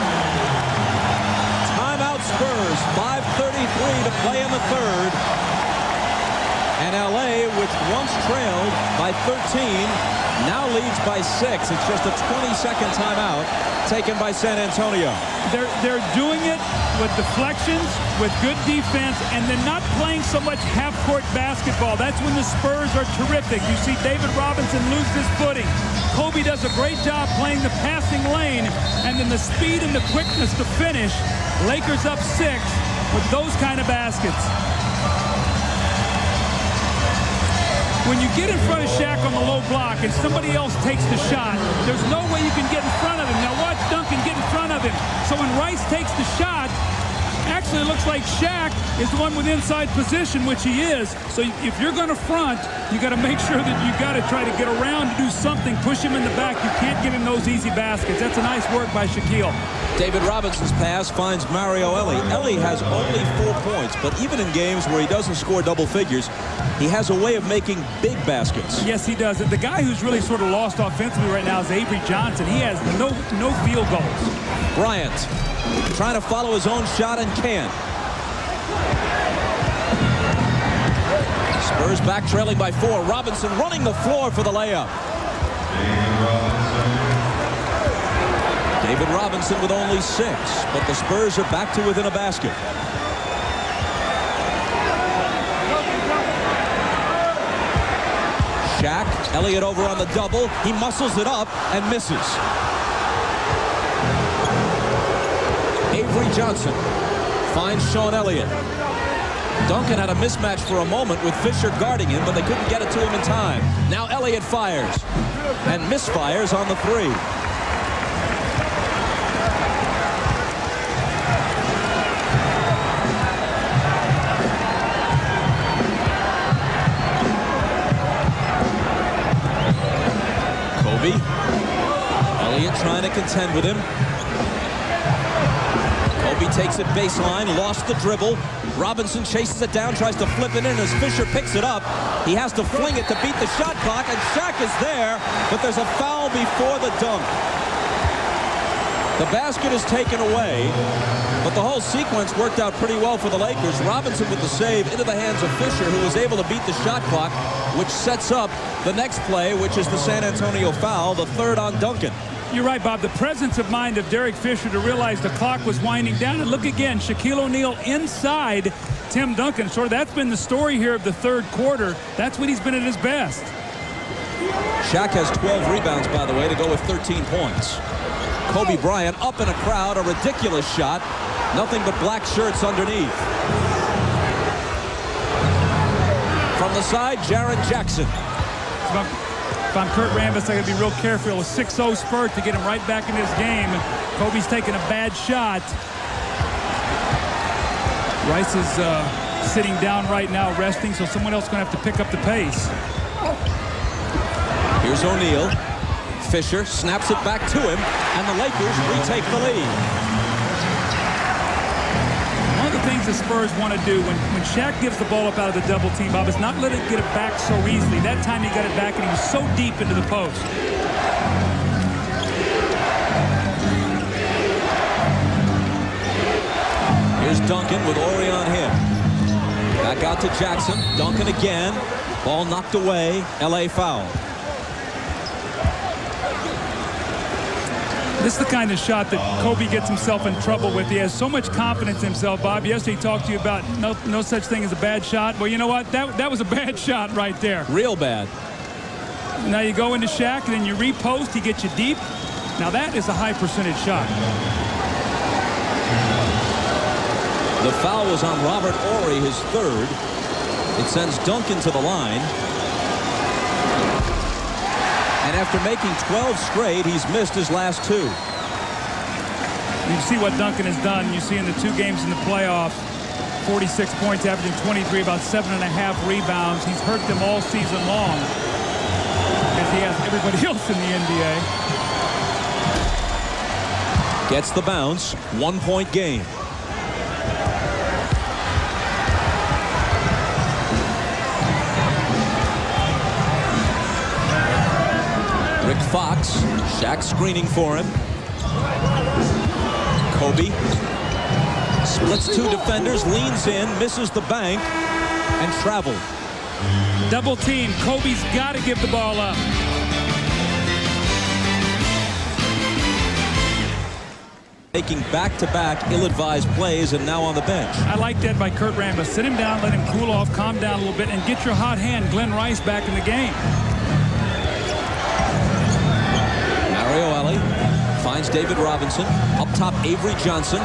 Timeout Spurs, 5:33 to play in the third. And LA, which once trailed by 13, now leads by 6. It's just a 20-second timeout taken by San Antonio. They're doing it with deflections, with good defense, and they're not playing so much half-court basketball. That's when the Spurs are terrific. You see David Robinson lose his footing. Kobe does a great job playing the passing lane, and then the speed and the quickness to finish. Lakers up 6 with those kind of baskets. When you get in front of Shaq on the low block and somebody else takes the shot, there's no way you can get in front of him. Now watch Duncan get in front of him. So when Rice takes the shot, actually it looks like Shaq is the one with inside position, which he is. So if you're going to front, you got to make sure that you got to try to get around to do something, push him in the back. You can't get in those easy baskets. That's a nice work by Shaquille. David Robinson's pass finds Mario Elie. Elie has only 4 points, but even in games where he doesn't score double figures, he has a way of making big baskets. Yes, he does. The guy who's really sort of lost offensively right now is Avery Johnson. He has no field goals. Bryant trying to follow his own shot and can't. Spurs back trailing by 4. Robinson running the floor for the layup. David Robinson with only 6, but the Spurs are back to within a basket. Shaq, Elliott over on the double. He muscles it up and misses. Avery Johnson finds Sean Elliott. Duncan had a mismatch for a moment with Fisher guarding him, but they couldn't get it to him in time. Now Elliott fires and misfires on the 3. Elliott trying to contend with him. Kobe takes it baseline, lost the dribble. Robinson chases it down, tries to flip it in as Fisher picks it up. He has to fling it to beat the shot clock, and Shaq is there, but there's a foul before the dunk. The basket is taken away, but the whole sequence worked out pretty well for the Lakers. Robinson with the save into the hands of Fisher, who was able to beat the shot clock, which sets up the next play, which is the San Antonio foul, the third on Duncan. You're right, Bob. The presence of mind of Derek Fisher to realize the clock was winding down. And look again, Shaquille O'Neal inside Tim Duncan. Sort of that's been the story here of the third quarter. That's when he's been at his best. Shaq has 12 rebounds, by the way, to go with 13 points. Kobe Bryant up in a crowd, a ridiculous shot. Nothing but black shirts underneath. From the side, Jaren Jackson. If I'm Kurt Rambis, I got to be real careful. A 6-0 spurt to get him right back in this game. Kobe's taking a bad shot. Rice is sitting down right now, resting, so someone else is going to have to pick up the pace. Here's O'Neal. Fisher snaps it back to him, and the Lakers retake the lead. One of the things the Spurs want to do when Shaq gives the ball up out of the double team, Bob, is not let it get it back so easily. That time he got it back, and he was so deep into the post. Here's Duncan with Ori on him. Back out to Jackson. Duncan again. Ball knocked away. LA foul. This is the kind of shot that Kobe gets himself in trouble with. He has so much confidence in himself, Bob. Yesterday he talked to you about no such thing as a bad shot. Well, you know what? That was a bad shot right there. Real bad. Now you go into Shaq, and then you repost. He gets you deep. Now that is a high percentage shot. The foul was on Robert Horry, his third. It sends Duncan to the line. And after making 12 straight, he's missed his last two. You see what Duncan has done. You see in the 2 games in the playoffs, 46 points, averaging 23, about 7.5 rebounds. He's hurt them all season long, as he has everybody else in the NBA. Gets the bounce. 1-point game. Rick Fox, Shaq screening for him. Kobe splits 2 defenders, leans in, misses the bank, and traveled. Double team. Kobe's got to give the ball up. Making back-to-back ill-advised plays, and now on the bench. I like that by Kurt Rambis. Sit him down, let him cool off, calm down a little bit, and get your hot hand, Glenn Rice, back in the game. Mario Ellie finds David Robinson. Up top, Avery Johnson.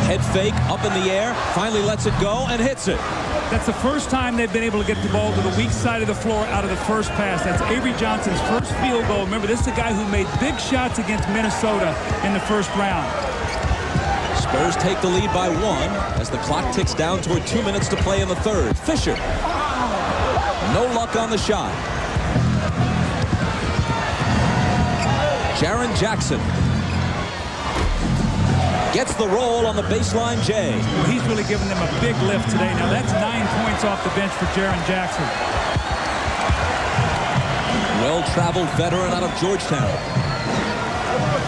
Head fake, up in the air. Finally lets it go and hits it. That's the first time they've been able to get the ball to the weak side of the floor out of the first pass. That's Avery Johnson's first field goal. Remember, this is a guy who made big shots against Minnesota in the first round. Spurs take the lead by 1 as the clock ticks down toward 2 minutes to play in the third. Fisher. No luck on the shot. Jaren Jackson gets the roll on the baseline J. Well, he's really given them a big lift today. Now that's 9 points off the bench for Jaren Jackson. Well-traveled veteran out of Georgetown.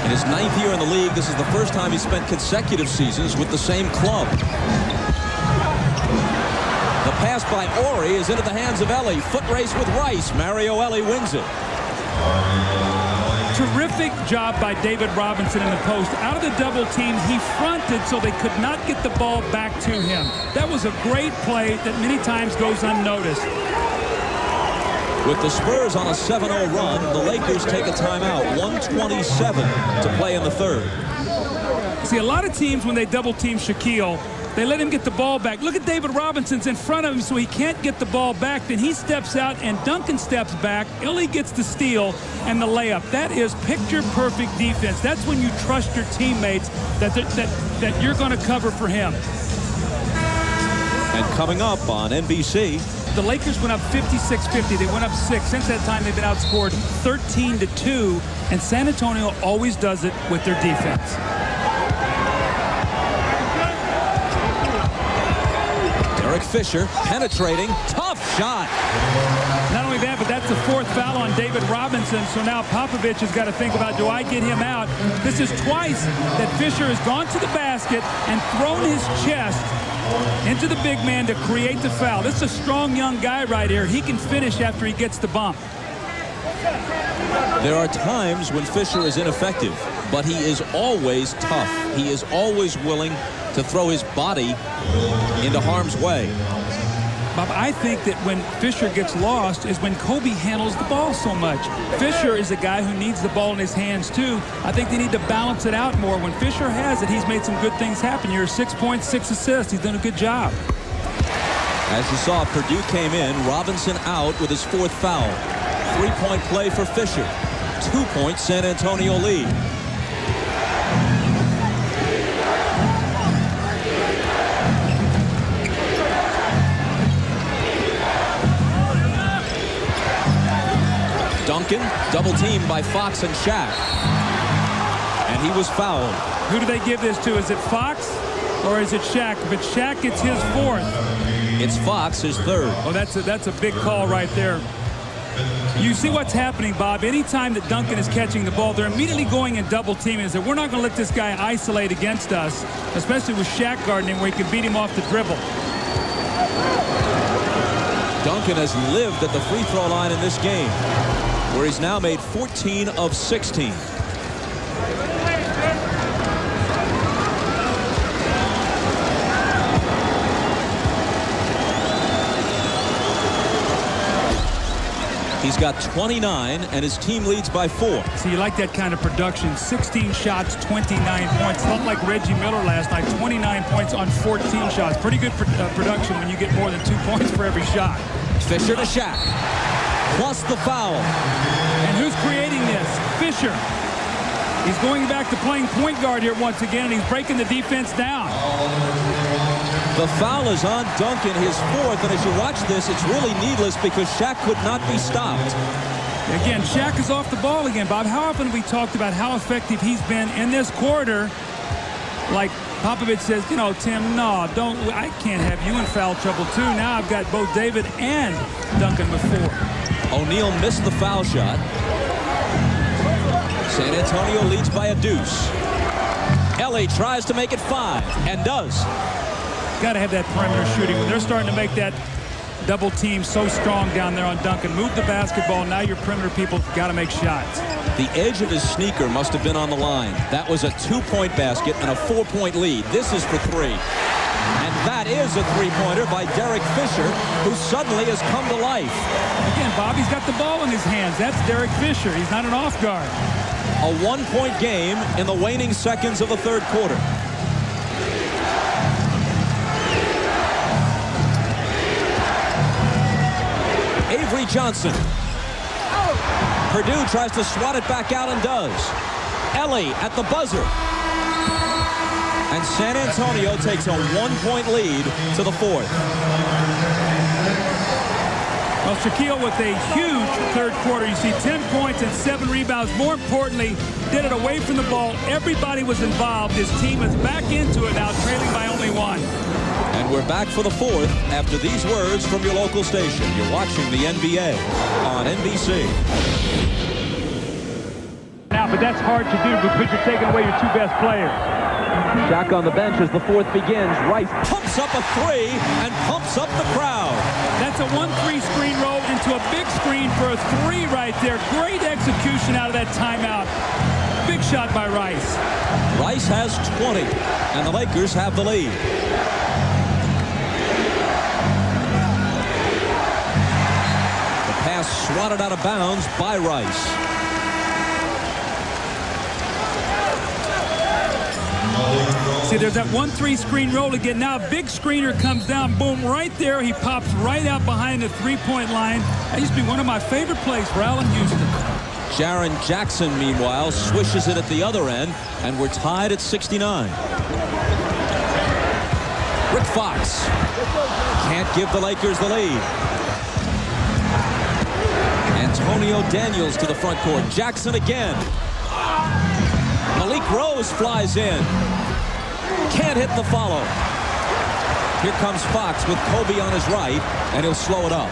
In his 9th year in the league, this is the first time he spent consecutive seasons with the same club. The pass by Horry is into the hands of Ellie. Foot race with Rice. Mario Ellie wins it. Terrific job by David Robinson in the post. Out of the double team, he fronted so they could not get the ball back to him. That was a great play that many times goes unnoticed. With the Spurs on a 7-0 run, the Lakers take a timeout. 1:27 to play in the third. See, a lot of teams, when they double team Shaquille, they let him get the ball back. Look at David Robinson's in front of him, so he can't get the ball back. Then he steps out, and Duncan steps back. Illy gets the steal and the layup. That is picture-perfect defense. That's when you trust your teammates that you're going to cover for him. And coming up on NBC, the Lakers went up 56-50. They went up 6. Since that time, they've been outscored 13-2, and San Antonio always does it with their defense. Derek Fisher penetrating, tough shot. Not only that, but that's the 4th foul on David Robinson. So now Popovich has got to think about, do I get him out? This is twice that Fisher has gone to the basket and thrown his chest into the big man to create the foul. This is a strong young guy right here. He can finish after he gets the bump. There are times when Fisher is ineffective, but he is always tough. He is always willing to throw his body into harm's way. Bob, I think that when Fisher gets lost is when Kobe handles the ball so much. Fisher is a guy who needs the ball in his hands too. I think they need to balance it out more. When Fisher has it, he's made some good things happen here. 6 points, 6 assists. He's done a good job. As you saw, Purdue came in, Robinson out with his 4th foul. 3-point play for Fisher. 2-point San Antonio lead. Duncan, double teamed by Fox and Shaq. And he was fouled. Who do they give this to? Is it Fox or is it Shaq? If it's Shaq, it's his 4th. It's Fox, his 3rd. Oh, that's a big call right there. You see what's happening, Bob. Anytime that Duncan is catching the ball, they're immediately going and double teaming and say, we're not going to let this guy isolate against us, especially with Shaq guarding him where he can beat him off the dribble. Duncan has lived at the free throw line in this game, where he's now made 14 of 16. He's got 29, and his team leads by 4. So you like that kind of production. 16 shots, 29 points. Not like Reggie Miller last night. 29 points on 14 shots. Pretty good production when you get more than 2 points for every shot. Fisher to Shaq. Plus the foul. And who's creating this? Fisher. He's going back to playing point guard here once again, and he's breaking the defense down. The foul is on Duncan, his 4th, and as you watch this, it's really needless because Shaq could not be stopped. Again, Shaq is off the ball again, Bob. How often have we talked about how effective he's been in this quarter? Like Popovich says, you know, Tim, no, I can't have you in foul trouble too. Now I've got both David and Duncan with 4. O'Neal missed the foul shot. San Antonio leads by a deuce. Ellie tries to make it 5 and does. Got to have that perimeter shooting. When they're starting to make that double team so strong down there on Duncan, move the basketball. Now your perimeter people got to make shots. The edge of his sneaker must have been on the line. That was a 2-point basket and a 4-point lead. This is for 3. And that is a 3-pointer by Derek Fisher, who suddenly has come to life. Again, Bobby's got the ball in his hands. That's Derek Fisher. He's not an off guard. A 1-point game in the waning seconds of the 3rd quarter. Avery Johnson. Purdue tries to swat it back out and does. Ellie at the buzzer. And San Antonio takes a 1-point lead to the 4th. Well, Shaquille with a huge 3rd quarter. You see 10 points and 7 rebounds. More importantly, did it away from the ball. Everybody was involved. His team is back into it now, trailing by only 1. And we're back for the 4th after these words from your local station. You're watching the NBA on NBC. Now, but that's hard to do because you're taking away your 2 best players. Shaq on the bench as the 4th begins. Rice pumps up a 3 and pumps up the crowd. That's a 1-3 screen roll into a big screen for a 3 right there. Great execution out of that timeout. Big shot by Rice. Rice has 20, and the Lakers have the lead. The pass swatted out of bounds by Rice. See, there's that 1-3 screen roll again. Now a big screener comes down, boom, right there. He pops right out behind the 3-point line. That used to be one of my favorite plays for Allen Houston. Jaren Jackson, meanwhile, swishes it at the other end, and we're tied at 69. Rick Fox can't give the Lakers the lead. Antonio Daniels to the front court. Jackson again. Malik Rose flies in. Can't hit the follow. Here comes Fox with Kobe on his right, and he'll slow it up.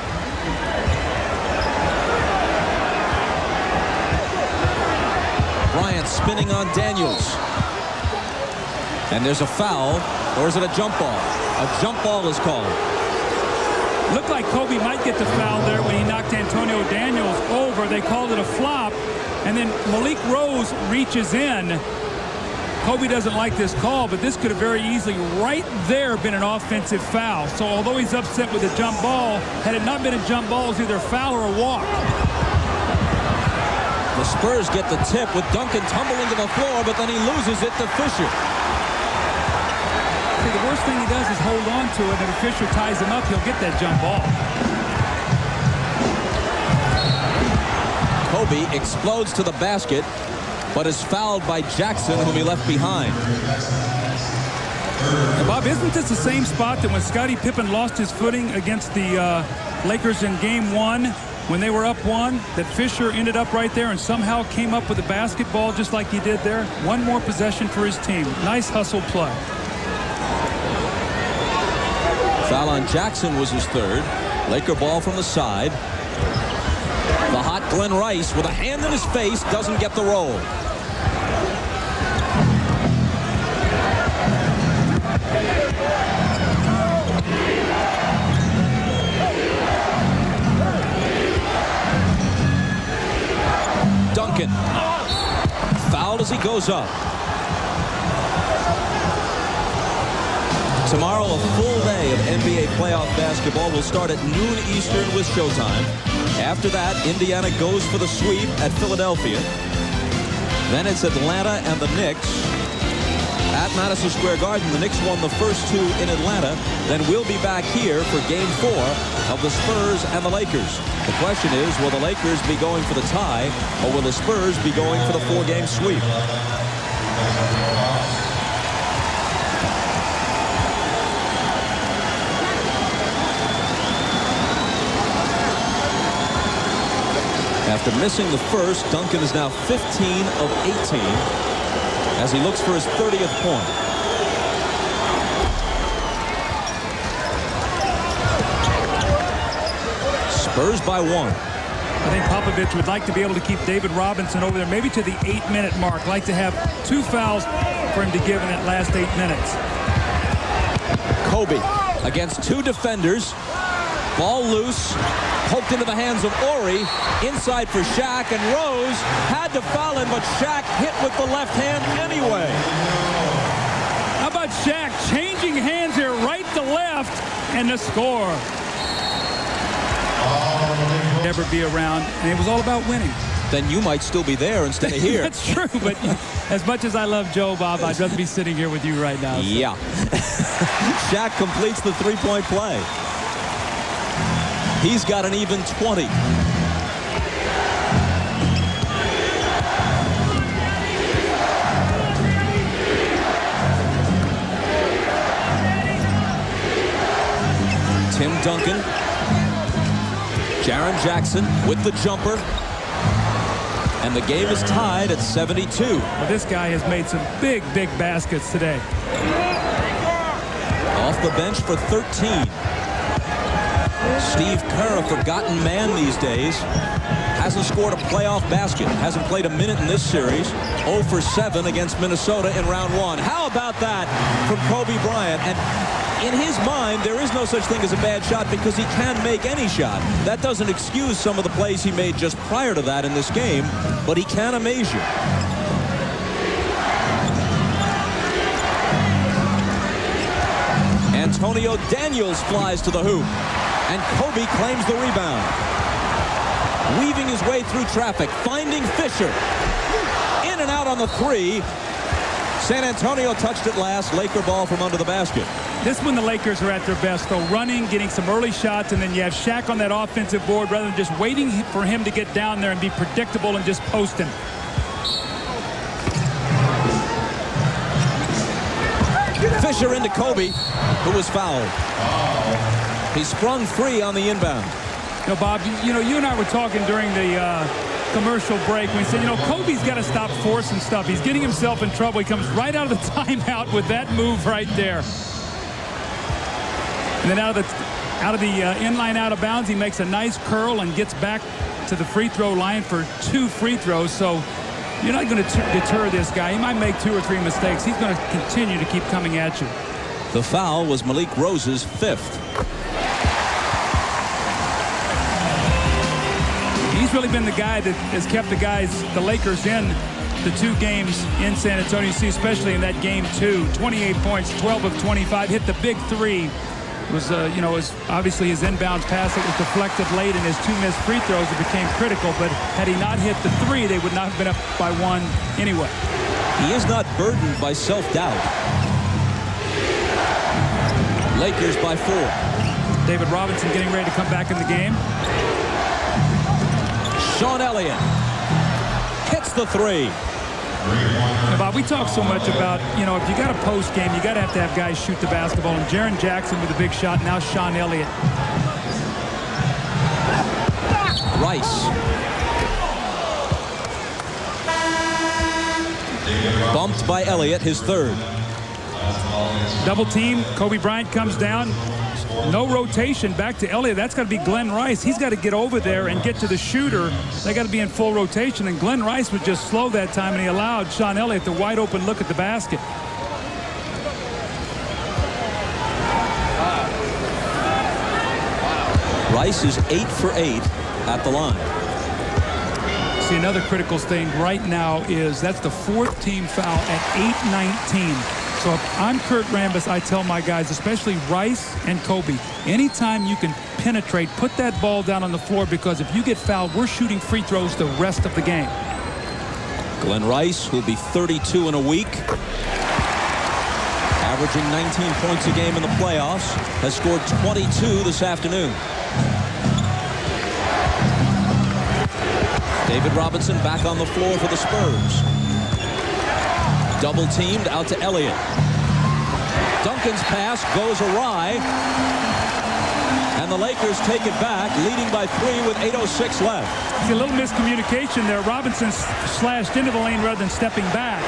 Bryant spinning on Daniels. And there's a foul, or is it a jump ball? A jump ball is called. Looked like Kobe might get the foul there when he knocked Antonio Daniels over. They called it a flop, and then Malik Rose reaches in. Kobe doesn't like this call, but this could have very easily right there been an offensive foul. So although he's upset with the jump ball, had it not been a jump ball, it's either a foul or a walk. The Spurs get the tip with Duncan tumbling to the floor, but then he loses it to Fisher. See, the worst thing he does is hold on to it, and if Fisher ties him up, he'll get that jump ball. Kobe explodes to the basket, but is fouled by Jackson, whom he left behind. Now, Bob, isn't this the same spot that when Scottie Pippen lost his footing against the Lakers in Game 1, when they were up 1, that Fisher ended up right there and somehow came up with a basketball just like he did there? One more possession for his team. Nice hustle play. Foul on Jackson was his third. Laker ball from the side. The hot Glenn Rice with a hand in his face doesn't get the roll. Duncan fouled as he goes up. Tomorrow, a full day of NBA playoff basketball will start at noon Eastern with Showtime. After that, Indiana goes for the sweep at Philadelphia. Then it's Atlanta and the Knicks at Madison Square Garden. The Knicks won the first 2 in Atlanta. Then we'll be back here for Game 4 of the Spurs and the Lakers. The question is, will the Lakers be going for the tie, or will the Spurs be going for the 4-game sweep? After missing the first, Duncan is now 15 of 18 as he looks for his 30th point. Spurs by 1. I think Popovich would like to be able to keep David Robinson over there, maybe to the 8-minute mark. Like to have 2 fouls for him to give in that last 8 minutes. Kobe against 2 defenders. Ball loose. Poked into the hands of Ori. Inside for Shaq, and Rose had to foul him, but Shaq hit with the left hand anyway. How about Shaq changing hands here, right to left, and the score. Never be around, and it was all about winning. Then you might still be there instead of here. That's true, but as much as I love Joe, Bob, I'd rather be sitting here with you right now. So. Yeah. Shaq completes the 3-point play. He's got an even 20. Tim Duncan. Jaren Jackson with the jumper. And the game is tied at 72. Well, this guy has made some big, big baskets today. Off the bench for 13. Steve Kerr, a forgotten man these days, hasn't scored a playoff basket. Hasn't played a minute in this series. 0 for 7 against Minnesota in round 1. How about that from Kobe Bryant? And in his mind, there is no such thing as a bad shot because he can make any shot. That doesn't excuse some of the plays he made just prior to that in this game, but he can amaze you. Antonio Daniels flies to the hoop, and Kobe claims the rebound. Weaving his way through traffic, finding Fisher. In and out on the 3. San Antonio touched it last. Laker ball from under the basket. This is when the Lakers are at their best, though, running, getting some early shots, and then you have Shaq on that offensive board rather than just waiting for him to get down there and be predictable and just post him. Fisher into Kobe, who was fouled. He sprung free on the inbound. You know, Bob, you and I were talking during the commercial break. We said, Kobe's got to stop forcing stuff. He's getting himself in trouble. He comes right out of the timeout with that move right there. And then out of the inline out of bounds, he makes a nice curl and gets back to the free throw line for 2 free throws. So you're not going to deter this guy. He might make 2 or 3 mistakes. He's going to continue to keep coming at you. The foul was Malik Rose's 5th. He's really been the guy that has kept the Lakers in the 2 games in San Antonio. You see, especially in that game 2, 28 points, 12 of 25, hit the big 3. It was, obviously his inbounds pass that was deflected late, and his 2 missed free throws, it became critical. But had he not hit the 3, they would not have been up by 1 anyway. He is not burdened by self-doubt. Lakers by 4. David Robinson getting ready to come back in the game. Sean Elliott hits the 3. Now, Bob, we talk so much about, if you got a post game, you got to have guys shoot the basketball. And Jaren Jackson with a big shot. Now Sean Elliott. Rice. Bumped by Elliott, his 3rd. Double team. Kobe Bryant comes down. No rotation back to Elliott. That's got to be Glenn Rice. He's got to get over there and get to the shooter. They got to be in full rotation. And Glenn Rice was just slow that time, and he allowed Sean Elliott the wide open look at the basket. Rice is 8 for 8 at the line. See, another critical thing right now is that's the 4th team foul at 8:19. So if I'm Kurt Rambis, I tell my guys, especially Rice and Kobe, anytime you can penetrate, put that ball down on the floor, because if you get fouled, we're shooting free throws the rest of the game. Glenn Rice, who'll be 32 in a week, averaging 19 points a game in the playoffs, has scored 22 this afternoon. David Robinson back on the floor for the Spurs. Double teamed out to Elliott. Duncan's pass goes awry, and the Lakers take it back, leading by 3 with 8:06 left. See, a little miscommunication there. Robinson slashed into the lane rather than stepping back.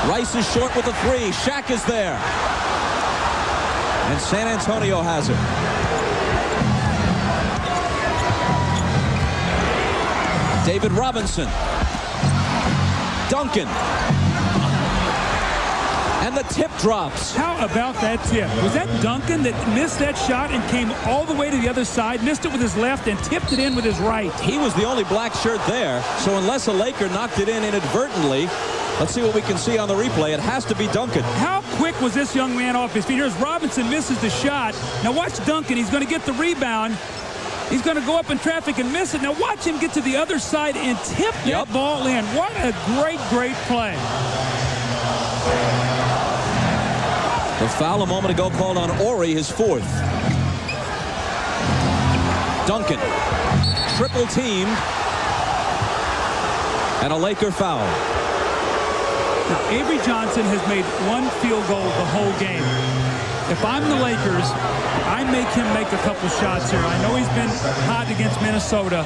Rice is short with a 3. Shaq is there, and San Antonio has it. David Robinson. Duncan. And the tip drops. How about that tip? Was that Duncan that missed that shot and came all the way to the other side, missed it with his left, and tipped it in with his right? He was the only black shirt there, so unless a Laker knocked it in inadvertently, let's see what we can see on the replay. It has to be Duncan. How quick was this young man off his feet? Here's Robinson misses the shot. Now watch Duncan. He's going to get the rebound. He's going to go up in traffic and miss it. Now watch him get to the other side and tip that ball in. What a great, great play. The foul a moment ago called on Ori, his 4th. Duncan, triple teamed, and a Laker foul. Avery Johnson has made 1 field goal the whole game. If I'm the Lakers, I make him make a couple shots here. I know he's been hot against Minnesota,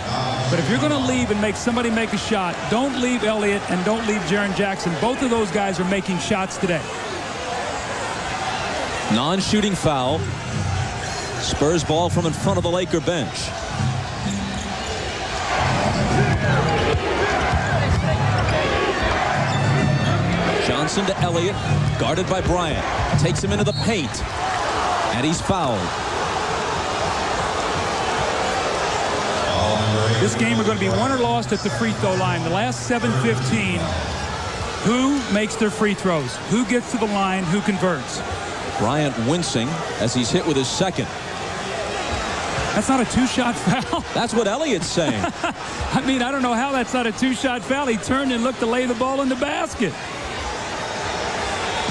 but if you're going to leave and make somebody make a shot, don't leave Elliott and don't leave Jaren Jackson. Both of those guys are making shots today. Non-shooting foul. Spurs ball from in front of the Laker bench. Johnson to Elliott, guarded by Bryant. Takes him into the paint, and he's fouled. This game we're going to be won or lost at the free throw line. The last 7:15, who makes their free throws? Who gets to the line? Who converts? Bryant wincing as he's hit with his 2nd. That's not a 2-shot foul. That's what Elliott's saying. I mean, I don't know how that's not a 2-shot foul. He turned and looked to lay the ball in the basket.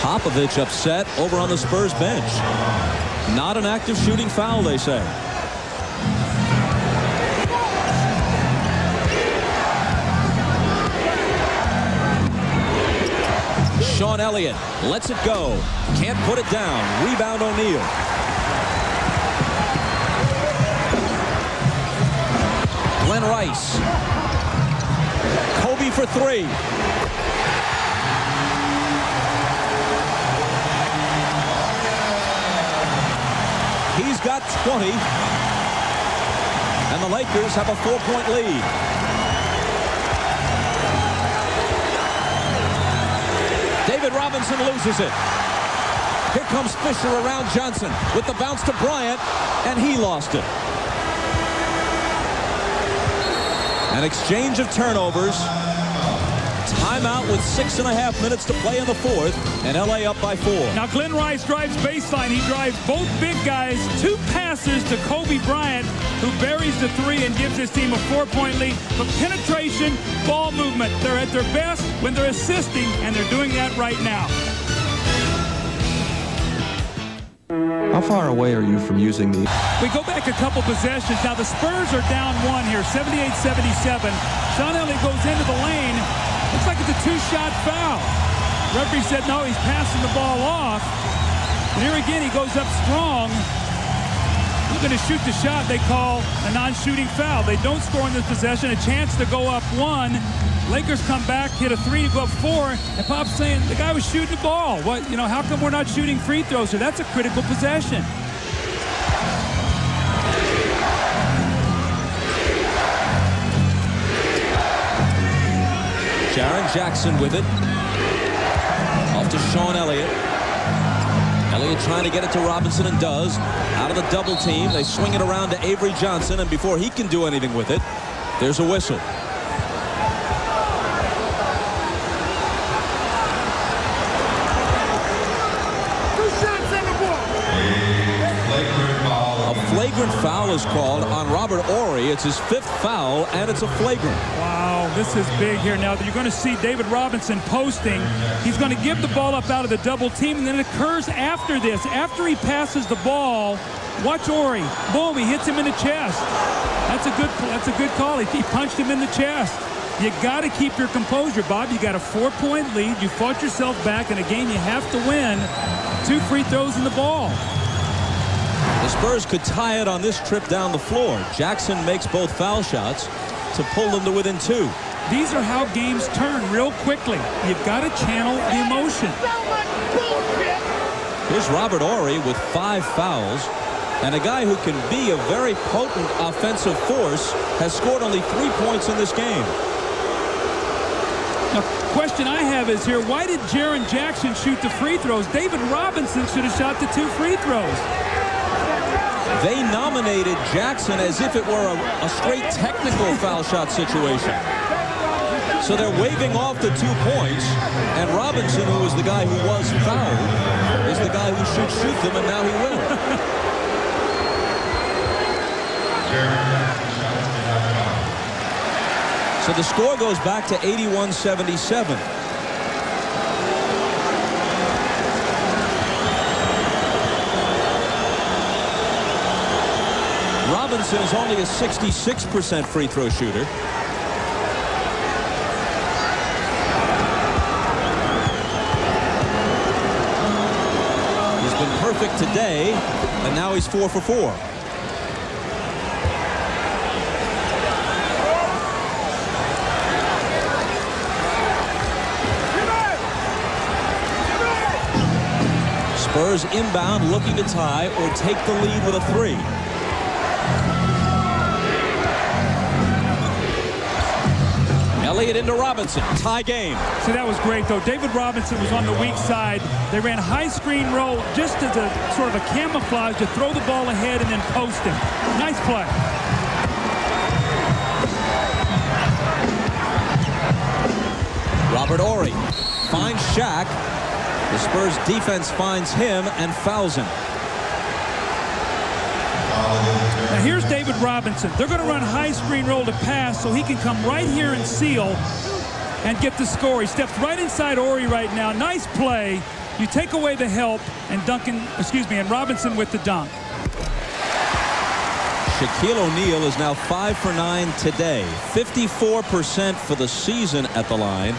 Popovich upset over on the Spurs bench. Not an active shooting foul, they say. Sean Elliott lets it go. Can't put it down. Rebound O'Neal. Glenn Rice. Kobe for 3. He's got 20. And the Lakers have a 4-point lead. David Robinson loses it. Here comes Fisher around Johnson with the bounce to Bryant, and he lost it. An exchange of turnovers. Timeout with 6.5 minutes to play in the fourth, and LA up by 4. Now Glenn Rice drives baseline. He drives both big guys. 2 passes to Kobe Bryant, who buries the 3 and gives his team a 4-point lead. But penetration, ball movement, they're at their best when they're assisting, and they're doing that right now. How far away are you from using the... We go back a couple possessions. Now the Spurs are down 1 here, 78-77. Sean Elliott goes into the lane. Looks like it's a 2-shot foul. Referee said no, he's passing the ball off. And here again, he goes up strong. He's going to shoot the shot. They call a non-shooting foul. They don't score in this possession. A chance to go up 1. Lakers come back, hit a 3 to go up 4. And Pop's saying the guy was shooting the ball. What, you know, how come we're not shooting free throws? So that's a critical possession. Jaren Jackson with it. Off to Sean Elliott. Elliott trying to get it to Robinson and does. Out of the double team. They swing it around to Avery Johnson, and before he can do anything with it, there's a whistle. A flagrant foul is called on Robert Horry. It's his 5th foul, and it's a flagrant. Wow, this is big here. Now you're going to see David Robinson posting. He's going to give the ball up out of the double team, and then it occurs after this. After he passes the ball, watch Horry. Boom, he hits him in the chest. That's a good call. He punched him in the chest. You got to keep your composure, Bob. You got a 4-point lead. You fought yourself back in a game you have to win. 2 free throws in the ball. The Spurs could tie it on this trip down the floor. Jackson makes both foul shots to pull them to within 2. These are how games turn real quickly. You've got to channel the emotion. Here's Robert Horry with 5 fouls. And a guy who can be a very potent offensive force has scored only 3 points in this game. Now, question I have is here, why did Jaren Jackson shoot the free throws? David Robinson should have shot the 2 free throws. They nominated Jackson as if it were a straight technical foul shot situation. So they're waving off the 2 points, and Robinson, who was the guy who was fouled, is the guy who should shoot them, and now he will. So the score goes back to 81-77. Robinson is only a 66% free throw shooter. He's been perfect today, and now he's 4 for 4. Spurs inbound, looking to tie or take the lead with a 3. Elliott into Robinson. Tie game. See, that was great, though. David Robinson was on the weak side. They ran high screen roll just as a sort of a camouflage to throw the ball ahead and then post him. Nice play. Robert Horry finds Shaq. The Spurs defense finds him and fouls him. Now here's David Robinson. They're going to run high screen roll to pass so he can come right here and seal and get the score. He steps right inside Horry right now. Nice play. You take away the help, and and Robinson with the dunk. Shaquille O'Neal is now 5 for 9 today. 54% for the season at the line.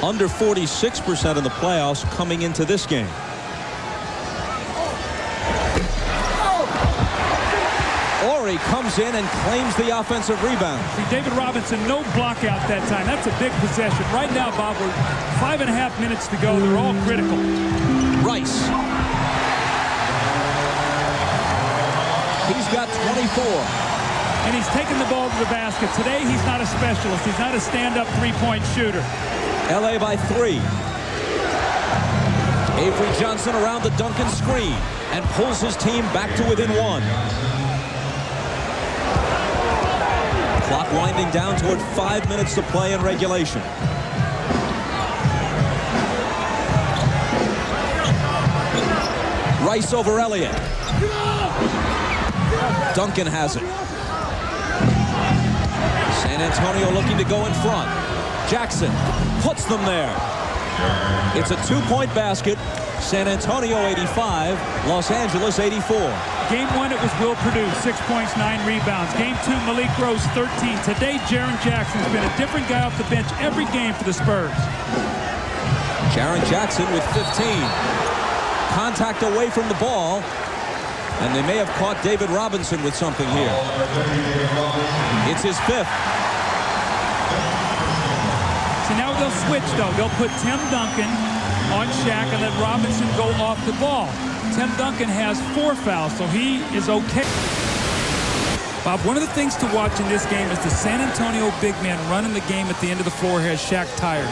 Under 46% in the playoffs coming into this game. Horry comes in and claims the offensive rebound. See, David Robinson, no block out that time. That's a big possession. Right now, Bob, we're 5.5 minutes to go. They're all critical. Rice. He's got 24. And he's taking the ball to the basket. Today, he's not a specialist. He's not a stand-up three-point shooter. LA by 3. Avery Johnson around the Duncan screen and pulls his team back to within 1. Clock winding down toward 5 minutes to play in regulation. Rice over Elliott. Duncan has it. San Antonio looking to go in front. Jackson puts them there. It's a 2-point basket. San Antonio 85, Los Angeles 84. Game 1, it was Will Perdue, 6 points, 9 rebounds. Game 2, Malik Rose, 13. Today, Jaren Jackson's been a different guy off the bench every game for the Spurs. Jaren Jackson with 15. Contact away from the ball. And they may have caught David Robinson with something here. It's his 5th. So now they'll switch, though. They'll put Tim Duncan on Shaq and let Robinson go off the ball. Tim Duncan has 4 fouls, so he is okay. Bob, one of the things to watch in this game is the San Antonio big man running the game at the end of the floor has Shaq tires.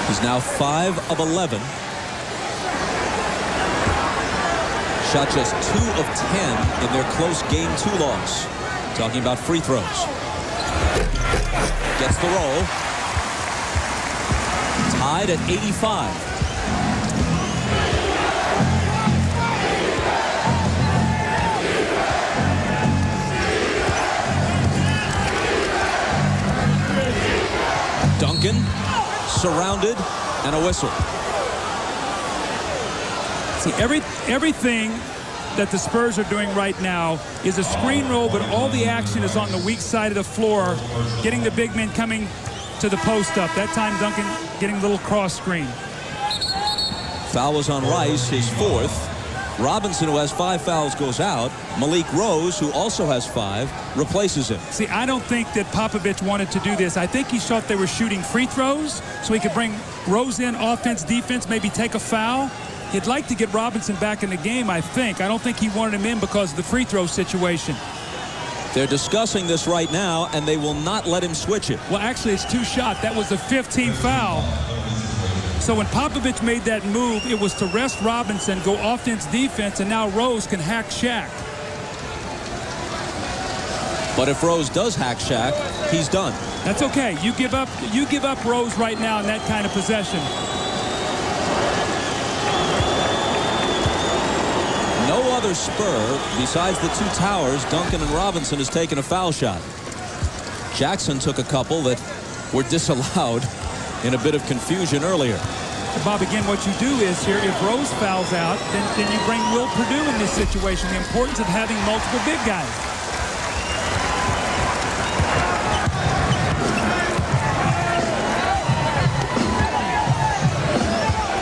He's now 5 of 11. Shot just 2 of 10 in their close game 2 loss. Talking about free throws. Gets the roll. Tied at 85. Duncan surrounded and a whistle. See, everything that the Spurs are doing right now is a screen roll, but all the action is on the weak side of the floor, getting the big men coming to the post up. That time, Duncan getting a little cross screen. Foul was on Rice, his 4th. Robinson, who has 5 fouls, goes out. Malik Rose, who also has 5, replaces him. See, I don't think that Popovich wanted to do this. I think he thought they were shooting free throws so he could bring Rose in, offense, defense, maybe take a foul. He'd like to get Robinson back in the game, I think. I don't think he wanted him in because of the free throw situation. They're discussing this right now, and they will not let him switch it. Well, actually, it's 2 shot. That was the 15th foul. So when Popovich made that move, it was to rest Robinson, go offense, defense, and now Rose can hack Shaq. But if Rose does hack Shaq, he's done. That's okay. You give up Rose right now in that kind of possession. No other Spur, besides the 2 towers, Duncan and Robinson, has taken a foul shot. Jackson took a couple that were disallowed in a bit of confusion earlier. Bob, again, what you do is here, if Rose fouls out, then you bring Will Perdue in this situation. The importance of having multiple big guys.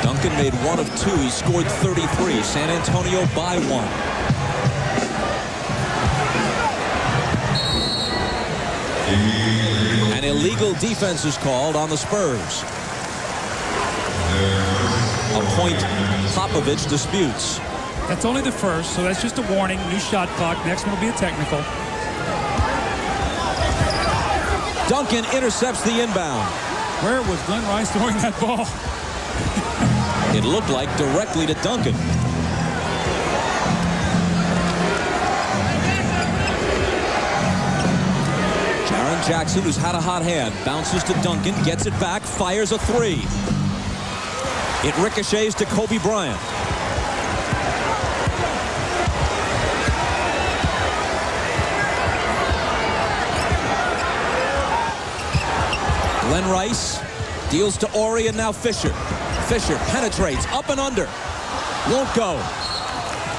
Duncan made 1 of 2. He scored 33. San Antonio by 1. An illegal defense is called on the Spurs. A point Popovich disputes. That's only the first, so that's just a warning. New shot clock. Next one will be a technical. Duncan intercepts the inbound. Where was Glenn Rice throwing that ball? It looked like directly to Duncan. Jaren Jackson, who's had a hot hand, bounces to Duncan, gets it back, fires a 3. It ricochets to Kobe Bryant. Glenn Rice deals to Ori, and now Fisher. Fisher penetrates up and under. Won't go.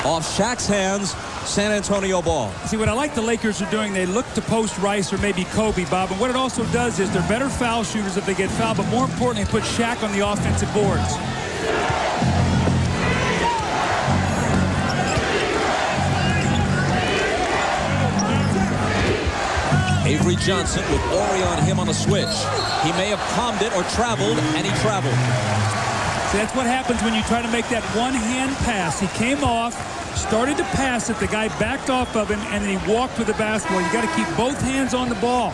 Off Shaq's hands, San Antonio ball. See, what I like the Lakers are doing, they look to post Rice or maybe Kobe, Bob. And what it also does is they're better foul shooters if they get fouled, but more importantly, put Shaq on the offensive boards. Avery Johnson with Ori on him on the switch. He may have palmed it or traveled, and he traveled. So that's what happens when you try to make that one-hand pass. He came off, started to pass it. The guy backed off of him, and then he walked with the basketball. You got to keep both hands on the ball.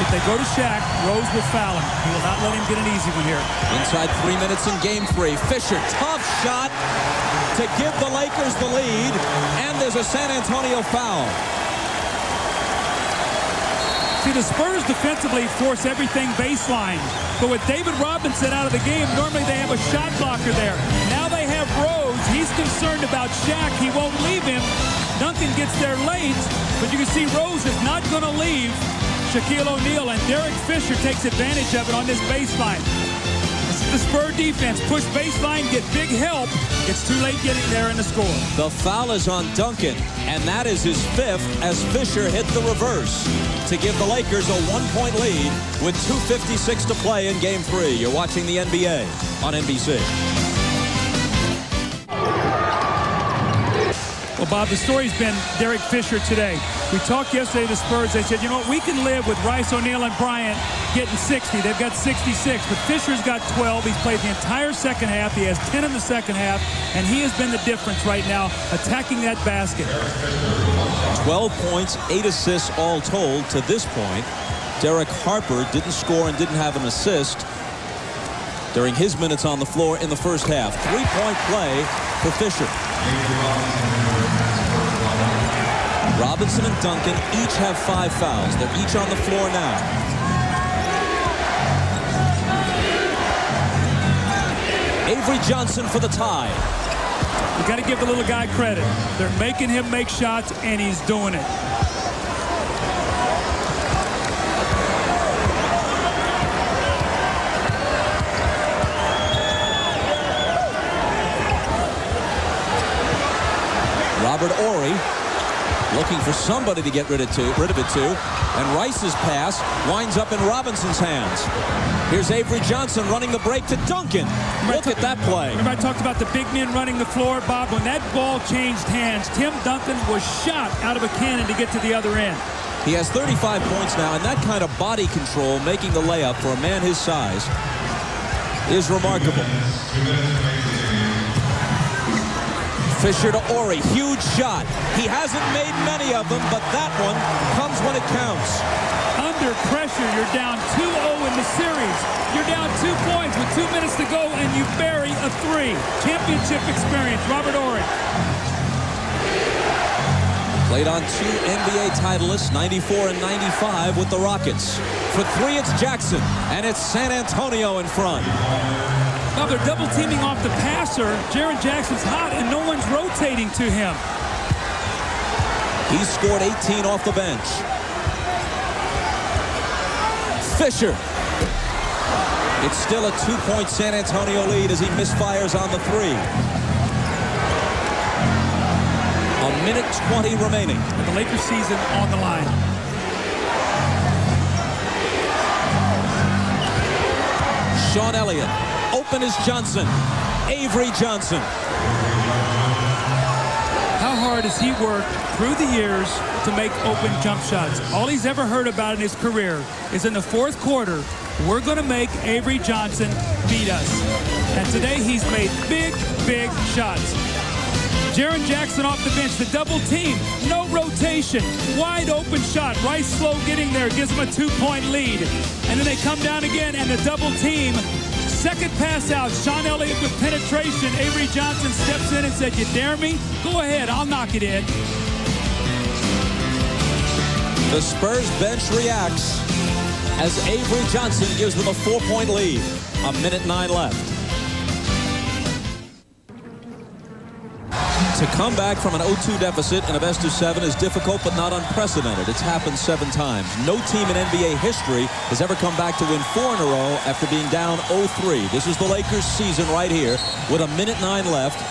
If they go to Shaq, Rose will foul him. He will not let him get an easy one here. Inside 3 minutes in game 3. Fisher, tough shot to give the Lakers the lead, and there's a San Antonio foul. See, the Spurs defensively force everything baseline. But with David Robinson out of the game, normally they have a shot blocker there. Now they have Rose. He's concerned about Shaq. He won't leave him. Duncan gets there late, but you can see Rose is not going to leave Shaquille O'Neal, and Derek Fisher takes advantage of it on this baseline. This is the Spur defense. Push baseline, get big help. It's too late getting there in the score. The foul is on Duncan, and that is his 5th as Fisher hit the reverse to give the Lakers a 1-point lead with 2:56 to play in game 3. You're watching the NBA on NBC. Well, Bob, the story's been Derek Fisher today. We talked yesterday to the Spurs. They said, you know what, we can live with Rice, O'Neal, and Bryant getting 60. They've got 66, but Fisher's got 12. He's played the entire second half. He has 10 in the second half, and he has been the difference right now, attacking that basket. 12 points, 8 assists all told to this point. Derek Harper didn't score and didn't have an assist during his minutes on the floor in the first half. 3-point play for Fisher. Robinson and Duncan each have 5 fouls. They're each on the floor now. Avery Johnson for the tie. You got to give the little guy credit. They're making him make shots, and he's doing it. Robert Horry looking for somebody to get rid of it to. And Rice's pass winds up in Robinson's hands. Here's Avery Johnson running the break to Duncan. Look at that play. Remember I talked about the big men running the floor, Bob? When that ball changed hands, Tim Duncan was shot out of a cannon to get to the other end. He has 35 points now, and that kind of body control, making the layup for a man his size, is remarkable. Fisher to Horry, huge shot. He hasn't made many of them, but that one comes when it counts. Under pressure, you're down 2-0 in the series. You're down 2 points with 2 minutes to go, and you bury a 3. Championship experience, Robert Horry. Played on 2 NBA titleists, 94 and 95 with the Rockets. For 3, it's Jackson, and it's San Antonio in front. Now they're double teaming off the passer. Jaren Jackson's hot, and no one's rotating to him. He scored 18 off the bench. Fisher. It's still a 2-point San Antonio lead as he misfires on the 3. A minute 20 remaining. The Lakers season on the line. Sean Elliott. Open is Johnson. Avery Johnson. How hard has he worked through the years to make open jump shots? All he's ever heard about in his career is in the 4th quarter, we're going to make Avery Johnson beat us. And today he's made big, big shots. Jaren Jackson off the bench, the double team, no rotation, wide open shot. Rice slow getting there, gives him a 2-point lead. And then they come down again, and the double team, second pass out, Sean Elliott with penetration. Avery Johnson steps in and said, you dare me? Go ahead, I'll knock it in. The Spurs bench reacts as Avery Johnson gives them a 4-point lead. A minute 9 left. To come back from an 0-2 deficit in a best-of-7 is difficult but not unprecedented. It's happened 7 times. No team in NBA history has ever come back to win 4 in a row after being down 0-3. This is the Lakers' season right here with a minute 9 left,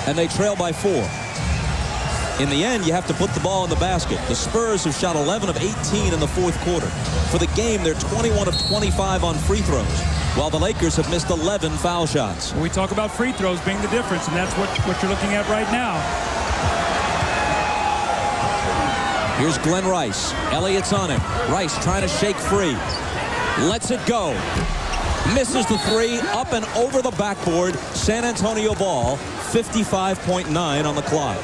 and they trail by 4. In the end, you have to put the ball in the basket. The Spurs have shot 11 of 18 in the 4th quarter. For the game, they're 21 of 25 on free throws. while the Lakers have missed 11 foul shots. We talk about free throws being the difference, and that's what you're looking at right now. Here's Glenn Rice. Elliott's on him. Rice trying to shake free. Lets it go. Misses the three, up and over the backboard. San Antonio ball, 55.9 on the clock.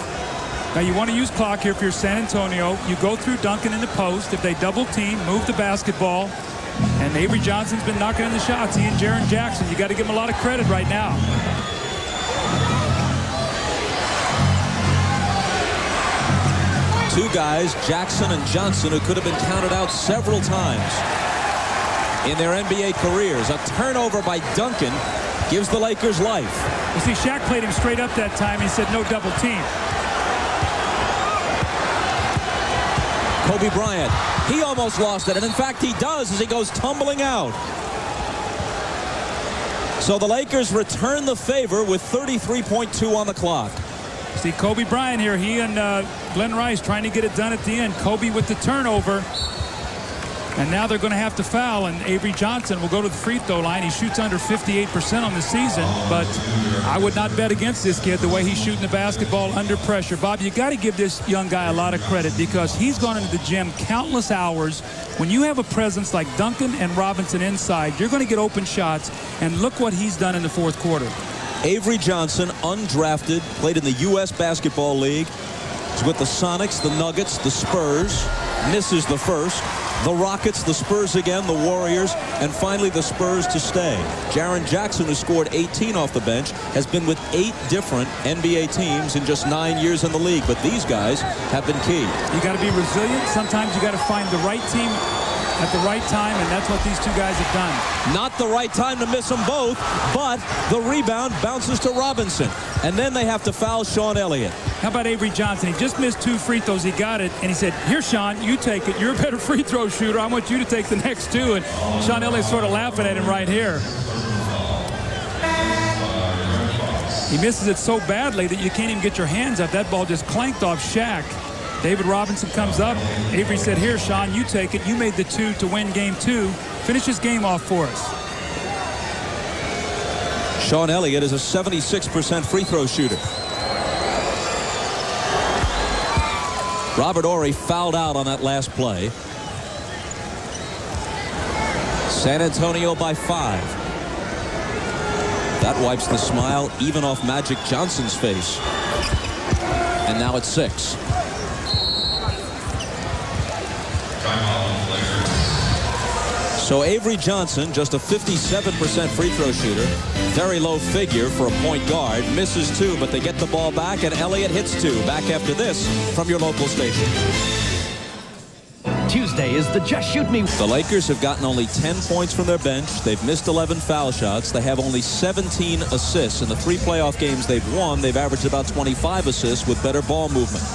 Now you want to use clock here if you're San Antonio. You go through Duncan in the post. If they double team, move the basketball. And Avery Johnson's been knocking in the shots. He and Jaren Jackson. You got to give him a lot of credit right now. Two guys, Jackson and Johnson, who could have been counted out several times in their NBA careers. A turnover by Duncan gives the Lakers life. You see, Shaq played him straight up that time. He said no double team. Kobe Bryant, he almost lost it, and in fact he does as he goes tumbling out. So the Lakers return the favor with 33.2 on the clock. See Kobe Bryant here. He and Glenn Rice trying to get it done at the end. Kobe with the turnover. And now they're going to have to foul, and Avery Johnson will go to the free throw line. He shoots under 58% on the season, but I would not bet against this kid the way he's shooting the basketball under pressure. Bob, you got to give this young guy a lot of credit because he's gone into the gym countless hours. When you have a presence like Duncan and Robinson inside, you're going to get open shots, and look what he's done in the fourth quarter. Avery Johnson, undrafted, played in the U.S. Basketball League. He's with the Sonics, the Nuggets, the Spurs, misses the first. The Rockets, the Spurs again, the Warriors, and finally the Spurs to stay. Jaren Jackson, who scored 18 off the bench, has been with 8 different NBA teams in just 9 years in the league. But these guys have been key. You got to be resilient. Sometimes you got to find the right team at the right time, and that's what these two guys have done. Not the right time to miss them both, but the rebound bounces to Robinson. And then they have to foul Sean Elliott. How about Avery Johnson? He just missed 2 free throws. He got it, and he said, here, Sean, you take it. You're a better free throw shooter. I want you to take the next 2. And Sean Elliott's sort of laughing at him right here. He misses it so badly that you can't even get your hands up. That ball just clanked off Shaq. David Robinson comes up. Avery said, here, Sean, you take it. You made the 2 to win game 2. Finish this game off for us. Sean Elliott is a 76% free throw shooter. Robert Horry fouled out on that last play. San Antonio by 5. That wipes the smile even off Magic Johnson's face. And now it's 6. So Avery Johnson, just a 57% free throw shooter. Very low figure for a point guard. Misses 2, but they get the ball back, and Elliott hits 2. Back after this from your local station. Tuesday is the Just Shoot Me. The Lakers have gotten only 10 points from their bench. They've missed 11 foul shots. They have only 17 assists. In the 3 playoff games they've won, they've averaged about 25 assists with better ball movement.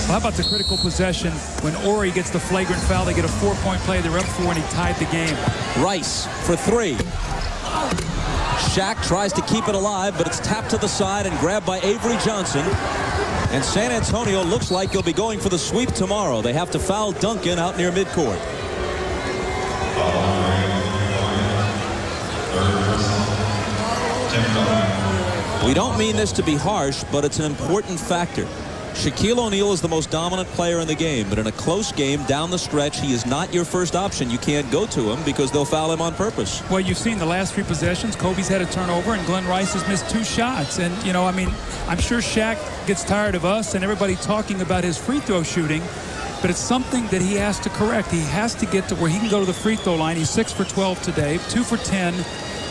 Well, how about the critical possession when Horry gets the flagrant foul? They get a 4-point play. They're up 4, and he tied the game. Rice for 3. Shaq tries to keep it alive, but it's tapped to the side and grabbed by Avery Johnson. And San Antonio looks like they'll be going for the sweep tomorrow. They have to foul Duncan out near midcourt. We don't mean this to be harsh, but it's an important factor. Shaquille O'Neal is the most dominant player in the game, but in a close game down the stretch, he is not your first option. You can't go to him because they'll foul him on purpose. Well, you've seen the last 3 possessions. Kobe's had a turnover, and Glenn Rice has missed 2 shots. And, you know, I mean, I'm sure Shaq gets tired of us and everybody talking about his free throw shooting, but it's something that he has to correct. He has to get to where he can go to the free throw line. He's 6 for 12 today, 2 for 10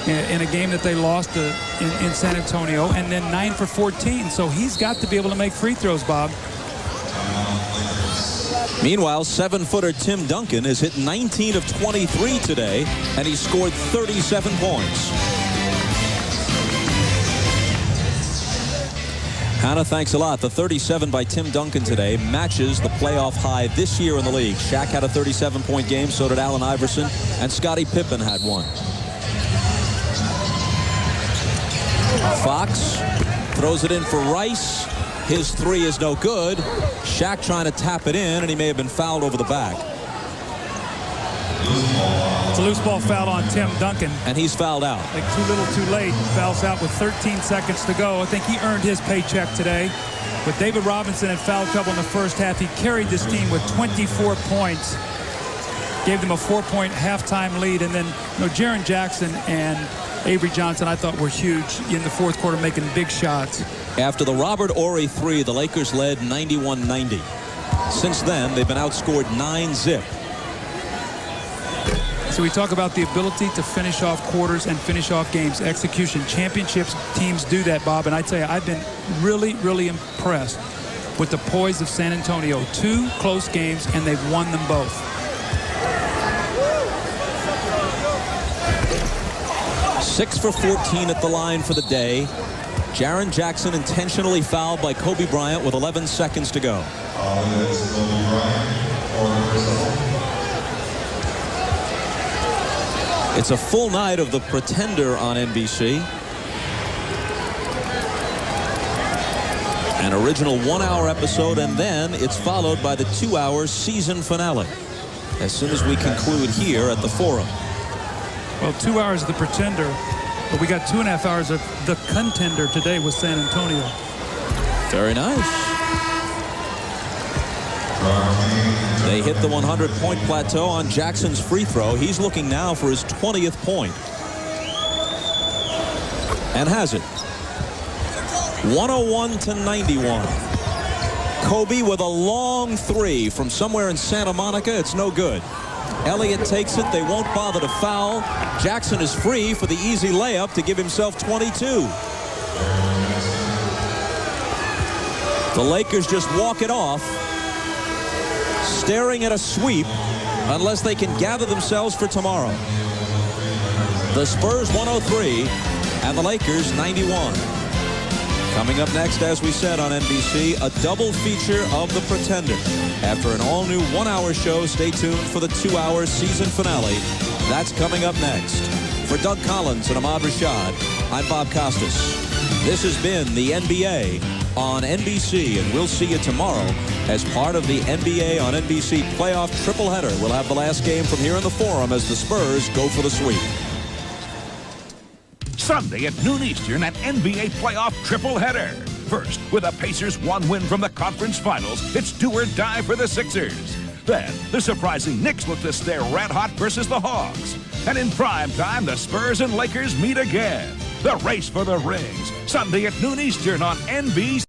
in a game that they lost in San Antonio, and then 9 for 14. So he's got to be able to make free throws, Bob. Meanwhile, 7-footer Tim Duncan has hit 19 of 23 today, and he scored 37 points. Hannah, thanks a lot. The 37 by Tim Duncan today matches the playoff high this year in the league. Shaq had a 37-point game, so did Allen Iverson, and Scottie Pippen had one. Fox throws it in for Rice. His 3 is no good. Shaq trying to tap it in, and he may have been fouled over the back. It's a loose ball foul on Tim Duncan. And he's fouled out. Like too little, too late. Fouls out with 13 seconds to go. I think he earned his paycheck today. With David Robinson in foul trouble in the first half, he carried this team with 24 points. Gave them a 4-point halftime lead. And then, Jaren Jackson and Avery Johnson, I thought, were huge in the fourth quarter, making big shots. After the Robert Horry 3, the Lakers led 91-90. Since then, they've been outscored 9-zip. So we talk about the ability to finish off quarters and finish off games. Execution. Championships teams do that, Bob. And I tell you, I've been really, really impressed with the poise of San Antonio. 2 close games, and they've won them both. Six for 14 at the line for the day. Jaren Jackson intentionally fouled by Kobe Bryant with 11 seconds to go. It's a full night of The Pretender on NBC. An original 1-hour episode, and then it's followed by the 2-hour season finale as soon as we conclude here at the Forum. Well, 2 hours of The Pretender, but we got 2.5 hours of The Contender today with San Antonio. Very nice. They hit the 100-point plateau on Jackson's free throw. He's looking now for his 20th point. And has it. 101-91. Kobe with a long 3 from somewhere in Santa Monica. It's no good. Elliott takes it. They won't bother to foul. Jackson is free for the easy layup to give himself 22. The Lakers just walk it off, staring at a sweep unless they can gather themselves for tomorrow. The Spurs 103 and the Lakers 91. Coming up next, as we said on NBC, a double feature of The Pretender. After an all-new 1-hour show, stay tuned for the 2-hour season finale. That's coming up next. For Doug Collins and Ahmad Rashad, I'm Bob Costas. This has been the NBA on NBC, and we'll see you tomorrow as part of the NBA on NBC playoff tripleheader. We'll have the last game from here in the Forum as the Spurs go for the sweep. Sunday at noon Eastern, an NBA playoff tripleheader. First, with the Pacers' 1 win from the conference finals, it's do or die for the Sixers. Then, the surprising Knicks look to stay red hot versus the Hawks. And in prime time, the Spurs and Lakers meet again. The race for the rings, Sunday at noon Eastern on NBC.